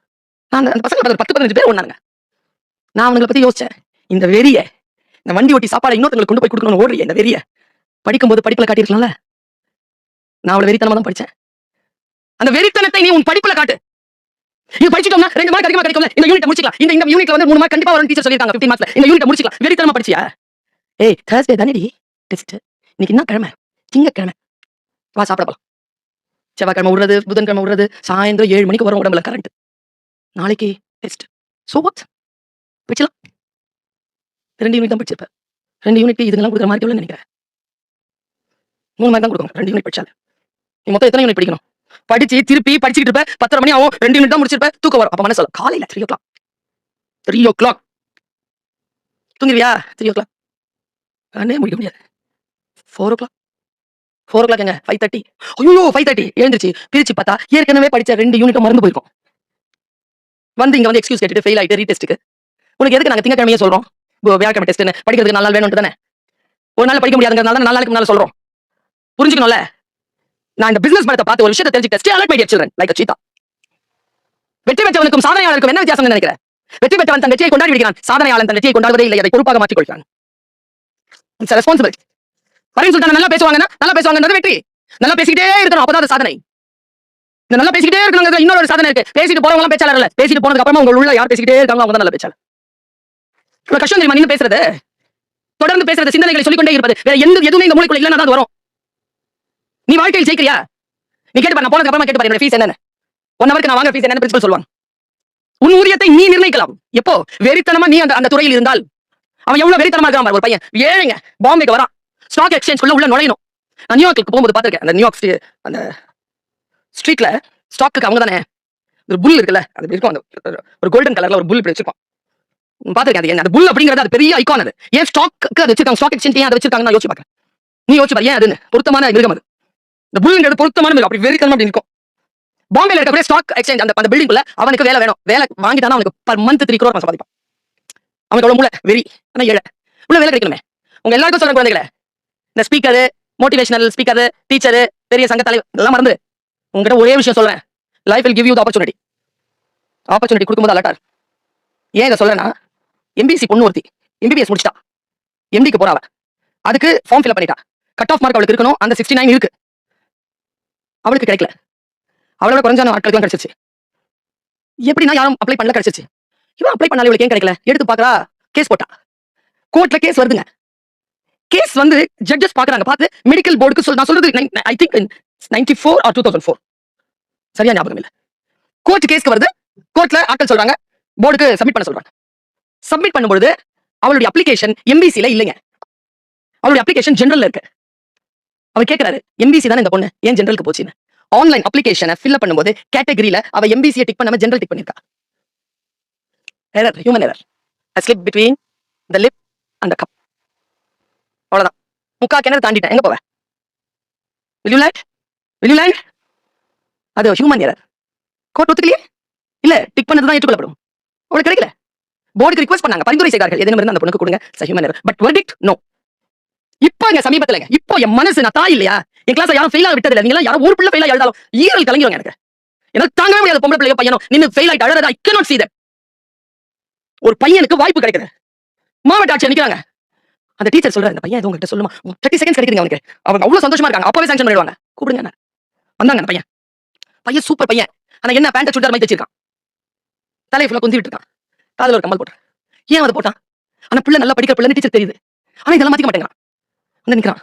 நான் அந்த பசங்க 10-15 பேர் ஓடுனாங்க. நான் அவங்களை பத்தி யோசிச்சேன், இந்த வெறிய இந்த வண்டி ஓட்டி சாப்பாடு இன்னொருத்தங்களுக்கு கொண்டு போய் கொடுக்கணும்னு ஓடுறிய இந்த வெறிய படிக்கும்போது படிப்புல காட்டியிருக்கலாம்ல. நான் அவளை வெறித்தனமா தான் படிச்சேன். அந்த வெறித்தனத்தை நீ உன் படிப்புல காட்டு. இது படிச்சிட்டோம்னா 2 மார்க் அதிகமா கிடைக்கும்ல, இந்த யூனிட் முடிச்சிக்கலாம். இந்த யூனிட்ல வந்து 3 மார்க் கண்டிப்பா வரும் டீச்சர் சொல்லிருக்காங்க 15 மார்க்ஸ்ல. இந்த யூனிட் முடிச்சிக்கலாம். வெறித்தனமா படிச்சியா? ஏய் Thursday தானேடி டெஸ்ட். இன்னைக்கு என்ன கிழமை? திங்கக்கிழமை. வா சாப்பிட போலாம். செவ்வாய்க்கிழமை விடுறது, புதன்கிழமை விடுறது, சாயந்தரம் 7 மணிக்கு வரும் உடம்புல கரண்ட். நாளைக்கு டெஸ்ட். So what? படிச்சலாம். 2 யூனிட் தான் படிச்சிருப்பேன். 2 யூனிட் இதுங்கெல்லாம் கொடுக்குற மார்க் எவ்வளவு நினைக்கிறேன்? 3 மார்க் தான் கொடுக்கணும் 2 யூனிட் படிச்சால. நீ மொத்தம் எத்தனை யூனிட் படிக்கணும்? படிச்சு திருப்பி படிச்சுட்டு இருப்ப, 10:30 மணி ஆகும், 2 யூனிட் தான் முடிச்சிருப்ப, தூக்கம் வரும். அப்ப மனசு சொல்ல காலையில 3 o'clock 3 o'clock தூங்கிருவியா? 3 o'clock கண்ணே முடிக்க முடியாது. 4 o'clock 4 o'clock எங்க 5:30. ஐயோ 5:30 எழுந்திருச்சு பிரிச்சு பார்த்தா ஏற்கனவே படிச்ச 2 யூனிட்டும் மறந்து போயிருக்கும். வந்து இங்க வந்து எக்ஸ்கியூஸ் கேட்டுட்டு ஃபெயில் ஆயிட்டு ரீடெஸ்ட்டுக்கு. உனக்கு எதுக்கு நாங்க திங்கக்கிழமையே சொல்றோம் வியாழக்கிழமை டெஸ்ட்னு? படிக்கிறதுக்கு 4 நாள் வேணும்னு தானே. ஒரு நாள் படிக்க முடியாதுங்கிறதுனால 4 நாளைக்கு முன்னால சொல்றோம். புரிஞ்சுக்கணும்ல. நான் இந்த பிசினஸ் மரத்தை பார்த்து ஒரு விஷயத்தை தெரிஞ்சுக்கிட்டேன். Stay alert my dear children like a cheetah. வெற்றி பெற்றவனுக்கும் சாதனையாளருக்கும் என்ன வித்தியாசம் நினைக்கிறேன்? வெற்றி பெற்றவன் தன் வெற்றியை கொண்டாடி விடுகிறான், சாதனையாளன் தன் வெற்றியை கொண்டாடுவதே இல்லை, அதை பொறுப்பாக மாற்றிக் கொள்கிறான். It's responsibility. பரீன் சுல்தான் நல்லா பேசுவாங்கன்றது வெற்றி. நல்லா பேசிக்கிட்டே இருக்கணும், அப்பதான் அது சாதனை. இந்த நல்லா பேசிக்கிட்டே இருக்கணும் இன்னொரு சாதனை இருக்கு. பேசிட்டு போறவங்க எல்லாம் பேச்சாளர் இல்ல, பேசிட்டு போனதுக்கு அப்புறமா உங்க உள்ள யார் பேசிக்கிட்டே இருக்காங்க அவங்க தான் நல்ல பேச்சாளர். இவ்வளவு கஷ்டம் தெரியுமா நின்னு பேசுறது? தொடர்ந்து பேசுறது, சிந்தனைகளை சொல்லிக்கொண்டே இருப்பது. வேற எதுவுமே இந்த மூளைக்குள்ள இல்லைன்னா தான் வரும். நீ வாழ்க்கையில் ஜெயிக்கிறியா? நீ கேட்டு பாரு, நான் போனதுக்கு அப்புறமா கேட்டு பாரு என்னோட ஃபீஸ் என்னன்னு. 1 ஹவருக்கு நான் வாங்குற ஃபீஸ் என்னன்னு பிரின்சிபல் சொல்லுவாங்க. உன் ஊதியத்தை நீ நிர்ணயிக்கலாம். எப்போ வெறித்தனமா நீ அந்த துறையில் இருந்தால். அவன் எவ்வளவு வெறித்தனமா இருக்கான் பாரு. ஒரு பையன் ஏழைங்க பாம்பேக்கு வரான், ஸ்டாக் எக்ஸ்சேஞ்ச் உள்ள நுழையணும். நான் நியூயார்க்கு போகும்போது பாத்திருக்கேன். அந்த நியூயார்க் அந்த ஸ்ட்ரீட்ல ஸ்டாக்கு அவங்க தானே ஒரு புல் இருக்குல்ல, அது இருக்கும். அந்த ஒரு கோல்டன் கலர்ல ஒரு புல் இப்படி வச்சிருப்பான். பாத்திருக்கேன். அது என்ன அந்த புல் அப்படிங்கிறது அது பெரிய ஐகான். அது ஏன் ஸ்டாக்கு அது வச்சிருக்காங்க, ஸ்டாக் எக்ஸ்சேஞ்ச் ஏன் அதை வச்சிருக்காங்க நான் யோசிச்சு பார்க்கறேன். நீ யோசிச்சு பாரு ஏன் அதுன்னு. பொருத்தமான மிருகம் அது. இந்த புல்ங்கிறது பொருத்தமான மிருகம். அப்படி வெறித்தனமா அப்படி இருக்கும். பாம்பேல இருக்கக்கூடிய ஸ்டாக் எக்ஸ்சேஞ்ச் அந்த பில்டிங்குள்ள அவனுக்கு வேலை வேணும். வேலை வாங்கிட்டானா அவனுக்கு per month 3 crore சம்பாதிப்பான். அவனுக்கு அவ்வளவு மூளை வெறி. ஆனா ஏழை உள்ள வேலை கிடைக்கணுமே. உங்க எல்லாருக்கும் சொல்ற குழந்தைகளே, இந்த ஸ்பீக்கரு, மோட்டிவேஷனல் ஸ்பீக்கரு, டீச்சரு, பெரிய சங்க தலைவர் எல்லாம் மறந்து உங்ககிட்ட ஒரே விஷயம் சொல்றேன். Life will give you the opportunity. Opportunity கொடுக்கும்போது அலர்ட்டார். ஏன் இதை சொல்றேன்னா, எம்பிசி பொண்ணு ஒருத்தி MBBS முடிச்சிட்டா, MDக்கு போறாவ. அதுக்கு ஃபார்ம் ஃபில் பண்ணிட்டா. கட் ஆஃப் மார்க் அவளுக்கு இருக்கணும், அந்த 69 இருக்கு. அவளுக்கு கிடைக்கல. அவளோட குறைஞ்சான ஆட்களுக்கு கிடைச்சிருச்சு. எப்படின்னா யாரும் அப்ளை பண்ணல, கிடைச்சிருச்சு. இவன் அப்ளை பண்ணாலும் இவளுக்கு ஏன் கிடைக்கல? எடுத்து பாக்குறா, கேஸ் போட்டா. கோர்ட்ல கேஸ் வருதுங்க. கேஸ் வந்து ஜட்ஜஸ் பாக்குறாங்க. பார்த்து மெடிக்கல் போர்டுக்கு நான் சொல்றது ஐ திங்க் 94 or 2004 சரியா ஞாபகம் இல்ல. கோர்ட் கேஸ்க்கு வருது. கோர்ட்ல ஆட்கள் சொல்றாங்க, போர்டுக்கு சப்மிட் பண்ண சொல்றாங்க. சப்மிட் பண்ணும்போது அவளுடைய அப்ளிகேஷன் எம்பிசில இல்லைங்க. அவளுடைய அப்ளிகேஷன் ஜெனரல்ல இருக்கு. அவர் கேட்கிறாரு, எம்பிசி தானே இந்த பொண்ணு, ஏன் ஜெனரலுக்கு போச்சுன்னு. ஆன்லைன் அப்ளிகேஷனை ஃபில் பண்ணும்போது கேட்டகரியில அவ எம்பிசியை டிக் பண்ணாம ஜெனரல் டிக் பண்ணிருக்கா. Error, human error. A slip between the lip and the cup. அவ்வளவுதான். முக்கா கிணறு தாண்டிட்டேன், எங்க போவேன்? Will you land? Will you land? அது ஹியூமன் எரர். கோர்ட் ஒத்துக்கலையே. இல்ல, டிக் பண்ணது தான் ஏற்றுக்கொள்ளப்படும். அவளுக்கு கிடைக்கல. போர்டுக்கு ரிக்வெஸ்ட் பண்ணாங்க, பரிந்துரை செய்தார்கள், எதனும் இருந்து அந்த பொண்ணுக்கு கொடுங்க, human error. But verdict no. இப்போ இங்க சமீபத்துல இப்போ என் மனசு, நான் தாய் இல்லையா, என் கிளாஸ் யாரும் ஃபெயில் ஆக விட்டது இல்லை. நீங்க எல்லாம் யாரும் ஒரு பிள்ளை ஃபெயில் எழுதாலும் ஈரல் கலங்கிடுவாங்க. எனக்கு தாங்கவே முடியாது. பொம்பளை பிள்ளையோ பையனோ நின்னு ஃபெயில் ஆயிட்டு அழறதா I cannot see them. ஒரு பையனுக்கு வாய்ப்பு கிடைக்குது. மாவட்ட ஆட்சியர் நிக்கிறாங்க. அந்த டீச்சர் சொல்றாரு, இந்த பையன் உங்ககிட்ட சொல்லுமா, 30 seconds கிடைக்குதுங்க அவனுக்கு. அவங்க அவ்வளவு சந்தோஷமா இருக்காங்க. அப்பவே சாங்ஷன் பண்ணிடுவாங்க. கூப்பிடுங்க. வந்தாங்க அந்த பையன் சூப்பர் பையன். ஆனா என்ன பேண்ட் சுடிதார் மாதிரி தச்சிருக்கான். தலையை ஃபுல்லா கொஞ்சி விட்டுருக்கான். காதுல ஒரு கம்மல் போட்டான். ஏன் அதை போட்டான்? ஆனா பிள்ளை நல்லா படிக்கிற பிள்ளைன்னு டீச்சர் தெரியுது. ஆனா இதெல்லாம் மாத்திக்க மாட்டேங்கிறான். வந்து நிக்கிறான்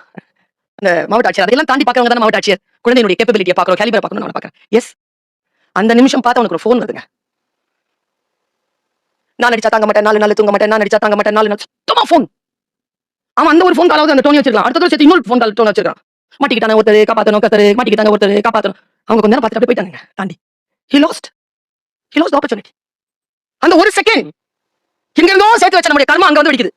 அந்த மாவட்ட ஆட்சியர். அதெல்லாம் தாண்டி பாக்குறவங்க தானே மாவட்ட ஆட்சியர். குழந்தையுடைய கேப்பபிலிட்டியை பாக்குறோம், கேலிபரை பாக்கணும், நான் பாக்குறேன். எஸ், அந்த நிமிஷம் பார்த்து அவனுக்கு ஒரு ஃபோன் வருதுங்க. நான் நடிச்சா தாங்க மாட்டேன், 4 நாள் தூங்க மாட்டேன், நான் நடிச்சா தாங்க மாட்டேன், 4 நாள் சுத்தமா ஃபோன். அவன் அந்த ஒரு ஃபோன் காலாவது அந்த டோனி வச்சிருக்கான். அடுத்த சேர்த்து இன்னொரு ஃபோன் கால் டோன் வச்சிருக்கான். மாட்டிக்கிட்டாங்க ஒருத்தர், காப்பாத்தணும் கத்தரு, மாட்டிக்கிட்டாங்க ஒருத்தர், காப்பாத்தணும். அவங்க கொஞ்ச நேரம் பார்த்துட்டு போயிட்டாங்க தாண்டி. He lost the opportunity. அந்த ஒரு செகண்ட் எங்க இருந்தோ சேர்த்து வச்ச நம்முடைய கர்மா அங்க வந்து வெடிக்குது.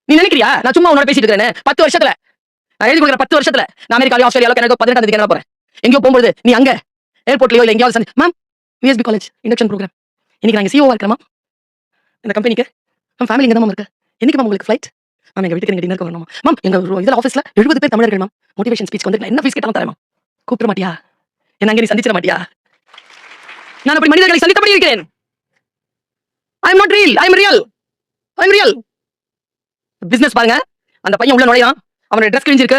நீ நினைக்கிறியா நான் சும்மா உன்னோட பேசிட்டு இருக்கேன்னு? 10 வருஷத்துல நான் எழுதி கொடுக்குற 10 வருஷத்துல நான் அமெரிக்கா, ஆஸ்திரேலியா, கனடா 18ஆம் தேதி கனடா போறேன். எங்கேயோ போகும்போது நீ அங்க ஏர்போர்ட்லயோ இல்ல எங்கேயாவது ma'am USB college induction programme. இன்னைக்கு நான் சிஓவா இருக்கிறேன் மேம். இந்த கம்பெனிக்கு மேம் ஃபேமிலி இங்கே தான் மேம் இருக்கு. என்னைக்கு மேம் உங்களுக்கு ஃப்ளைட்? மேம் எங்கள் வீட்டுக்கு நீங்கள் டின்னருக்கு வரணும் மேம். எங்கள் இதில் ஆஃபீஸில் 70 பேர் தமிழர்கள் மேம். மோட்டிவேஷன் ஸ்பீச் வந்து என்ன ஃபீஸ் கேட்டாலும் தரேன் மேம். கூப்பிட மாட்டியா? என்ன அங்கே நீ சந்திச்சிட மாட்டியா? நான் அப்படி மனிதர்களை சந்தித்தபடி இருக்கிறேன். I am not real, I am real, I am real. Business பாருங்க, அந்த பையன் உள்ள நுழையான், அவனோட ட்ரெஸ் கிழிஞ்சிருக்கு,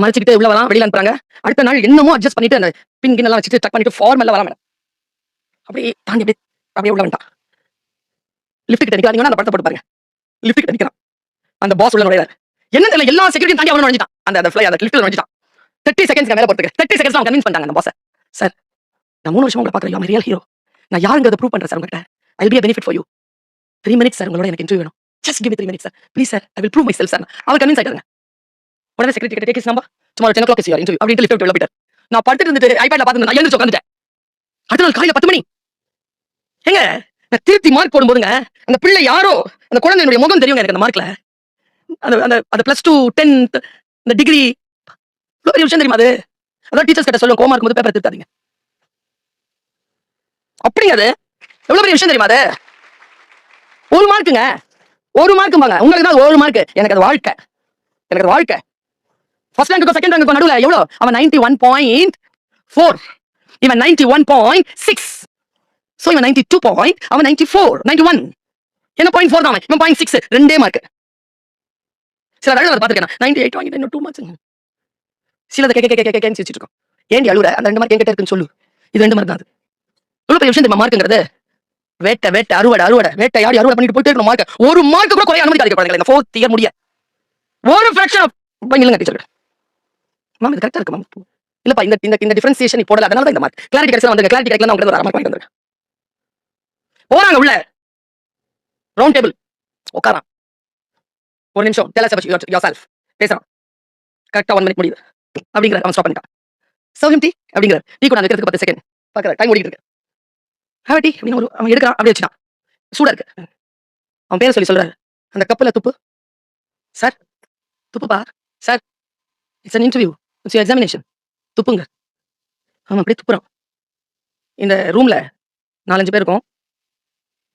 மறைச்சிக்கிட்டு உள்ள வரான், வெளியில அனுப்புறாங்க. அடுத்த நாள் என்னமோ அட்ஜஸ்ட் பண்ணிட்டு அந்த பின் கிண்ணெல்லாம் வச்சுட்டு டக் பண்ணிட்டு ஃபார்மல்ல வரா மேடம். அப்படியே தாண்டி அப்படியே உள்ள வந்துட்டான். லிஃப்ட் கிட்ட நிக்கிறாங்க, அந்த படத்தை போட்டு பாருங்க. லிஃப்ட் கிட்ட நிக்கிறான், அந்த பாஸ் உள்ள நுழையாரு. என்ன தெரியல, எல்லா செக்யூரிட்டியும் தாண்டி அவன் நுழைஞ்சிட்டான். அந்த ஃப்ளை அந்த லிஃப்ட்ல நுழைஞ்சிட்டான். 30 செகண்ட்ஸ்க்கு மேல போறதுக்கு 30 செகண்ட்ஸ்ல அவன் கன்வின்ஸ் பண்ணாங்க அந்த பாஸ். சார், நான் 3 வருஷமா உங்களை பாக்குறேன், யூ ஆர் ரியல் ஹீரோ. நான் யாருங்கிறத ப்ரூவ் பண்றேன் சார் உங்ககிட்ட. I will be a benefit for you. 3 minutes sir, உங்களோட எனக்கு இன்டர்வியூ வேணும். Just give me 3 minutes sir, please sir, I will prove myself sir. அவர் கன்வின்ஸ் ஆயிட்டாங்க. உடனே செக்ரட்டரி கிட்ட take his number, tomorrow 10 o'clock is your interview அப்படினு lift உள்ள போயிட்டார். நான் படுத்துட்டு இருந்துட்டு ஐபேட்ல பார்த்துட்டு நான் எழுந்திருச்சு உட்கார்ந்துட்டேன். அடுத்த நாள் காலையில 10 மணி. ஏங்க, நான் திருத்தி மார்க் போடும்போதுங்க அந்த பிள்ளை யாரோ, அந்த குழந்தையுடைய முகம் தெரியுங்க எனக்கு அந்த மார்க்ல. அந்த அந்த அந்த +2 10th அந்த டிகிரி பெரிய விஷயம் தெரியுமா அது? அதான் டீச்சர்ஸ் கிட்ட சொல்லுங்க, கோமா இருக்கும்போது பேப்பர் திருத்தாதீங்க. அப்படிங்க அது எவ்வளவு பெரிய விஷயம் தெரியுமா அது? 1 மார்க்குங்க, 1 மார்க்கும்பாங்க. உங்களுக்கு தான் 1 மார்க், எனக்கு அது வாழ்க்கை, எனக்கு அது வாழ்க்கை. ஃபர்ஸ்ட் ரேங்க்குக்கும் செகண்ட் ரேங்க்குக்கும் நடுவுல எவ்வளோ? அவன் 91.4, இவன் 91.6. சோ இவன் 92 பாயிண்ட், அவன் 94, 91. என்ன 0.4 தான், இவன் 0.6, 2 மார்க். சில வேலை பார்த்துருக்கேன், 98 வாங்கிட்டு இன்னும் 2 மார்க்ஸ். சிலதை கேட்க சிரிச்சிட்டு இருக்கோம். ஏண்டி அழுவுற? அந்த 2 மார்க் என்கிட்ட இருக்குன்னு சொல்லு. இது 2 மார்க் தான். அது எவ்வளவு பெரிய விஷயம் தெரியுமா மார்க்குங்கிறது? வேட்டை வேட்டை அறுவடை வேட்டையாடி அறுவடை பண்ணிட்டு போயிட்டே இருக்கணும். மார்க் 1 மார்க் கூட குறைய அனுமதிக்காதீங்க குழந்தைகளை. இந்த 4th இயர் முடிய ஒரு ஃபிராக்ஷன் ஆஃப் இல்லங்க டீச்சர். மேம் இது கரெக்டா இருக்கு மேம். இல்லப்பா, இந்த டிஃபரன்சியேஷன் நீ போடல, அதனால தான் இந்த மார்க். கிளாரிட்டி கிடைச்சா வந்து கிளாரிட்டி கிடைக்கல, நான் உங்களுக்கு ஒரு மார்க் வாங்கி வந்துறேன். போறாங்க உள்ள ரவுண்ட் டேபிள் உட்காரான். 1 நிமிஷம் tell us about yourself பேசுறான். கரெக்டா 1 மினிட் முடியுது அப்படிங்கிற அவன் ஸ்டாப் பண்ணிட்டான். சர்வ் ஹிம் டீ அப்படிங்கிற. டீ கூட வைக்கிறதுக்கு 10 செகண்ட் பார்க்கற டைம் ஓடிட்டு இருக்கு. ஹேவ் டீ அப்படின்னு அவன் எடுக்கிறான், அப்படியே வச்சுட்டான். சூடா இருக்கு. அவன் பேரை சொல்லி சொல்றாரு, அந்த கப்பல துப்பு சார், துப்புப்பா sir, it's an interview, it's your examination, துப்புங்க. அவன் அப்படியே துப்புறான். இந்த ரூம்ல 4-5 பேர் இருக்கும்.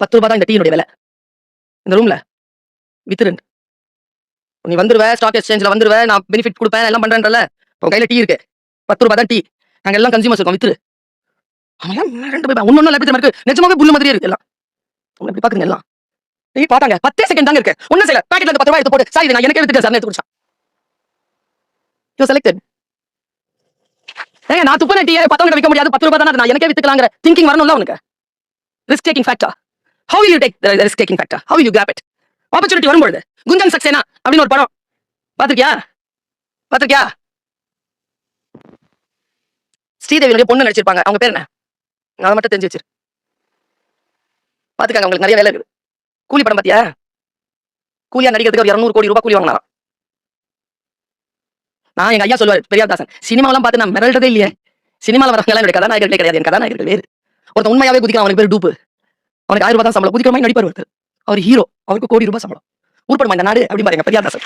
10 ரூபாய் தான் இந்த டீனுடைய விலை. இந்த ரூம்ல வித்துரு. நீ வந்துருவ, ஸ்டாக் எக்ஸ்சேஞ்சில் வந்துருவ, நான் பெனிஃபிட் கொடுப்பேன், எல்லாம் பண்றேன்றல. உன் கையில டீ இருக்கு, 10 ரூபாய் தான் டீ. நாங்க எல்லாம் கன்சியூமர்ஸ் இருக்கோம், வித்துரு. அவன் 2 பேர் ஒன்னொன்னு எப்படி இருக்கு, நிஜமாவே புல்லு மாதிரியே இருக்கு எல்லாம். உங்களை எப்படி பாக்குறீங்க எல்லாம்? டீ பார்த்தாங்க, 10 செகண்ட் தாங்க இருக்கு. ஒன்னும் செய்யல, பாக்கெட்ல இருந்து 10 ரூபாய் எடுத்து போட்டு, சார் இது நான் எனக்கே வித்துட்டேன் சார், எடுத்து குடிச்சான். You selected. ஏங்க, நான் துப்புன டீ பத்தவங்க விற்க முடியாது, 10 ரூபாய் தானே, நான் எனக்கே வித்துக்கலாங்கிற திங்கிங் வரணும்ல உனக்கு. Risk taking factor. How will you take the risk taking factor? How will you grab it? Opportunity வரும்போது குஞ்சன் சக்சேனா அப்படின்னு ஒரு படம் பாத்திருக்கியா? ஸ்ரீதேவியோட பொண்ணு நடிச்சிருப்பாங்க, அவங்க பேர் என்ன? அதை மட்டும் தெரிஞ்சு வச்சிரு. பாத்துக்காங்க, உங்களுக்கு நிறைய வேலை இருக்குது. கூலி படம் பாத்தியா? கூலியா நடிக்கிறதுக்கு ஒரு 200 கோடி ரூபாய் கூலி வாங்கினாராம். நான் எங்க ஐயா சொல்லுவாரு, பெரியாதாசன், சினிமாவெல்லாம் பார்த்து நான் மிரள்றதே இல்லையே. சினிமாவில் வரவங்க எல்லாம் என்னுடைய கதாநாயகர்களே கிடையாது, என் கதாநாயகர்கள் வேறு. ஒருத்தன் உண்மையாவே குதிக்கலாம், அவனுக்கு பேர் டூப்பு. அவனுக்கு 1000 ரூபாய் தான் சம்பளம், குதிக்கிற மாதிரி நடிப்பார் ஒருத்தர். அவர் ஹீரோ, அவருக்கு கோடி ரூபாய் சம்பளம். உருப்படுமா இந்த நாடு அப்படி பாருங்க பெரியாதாசன்.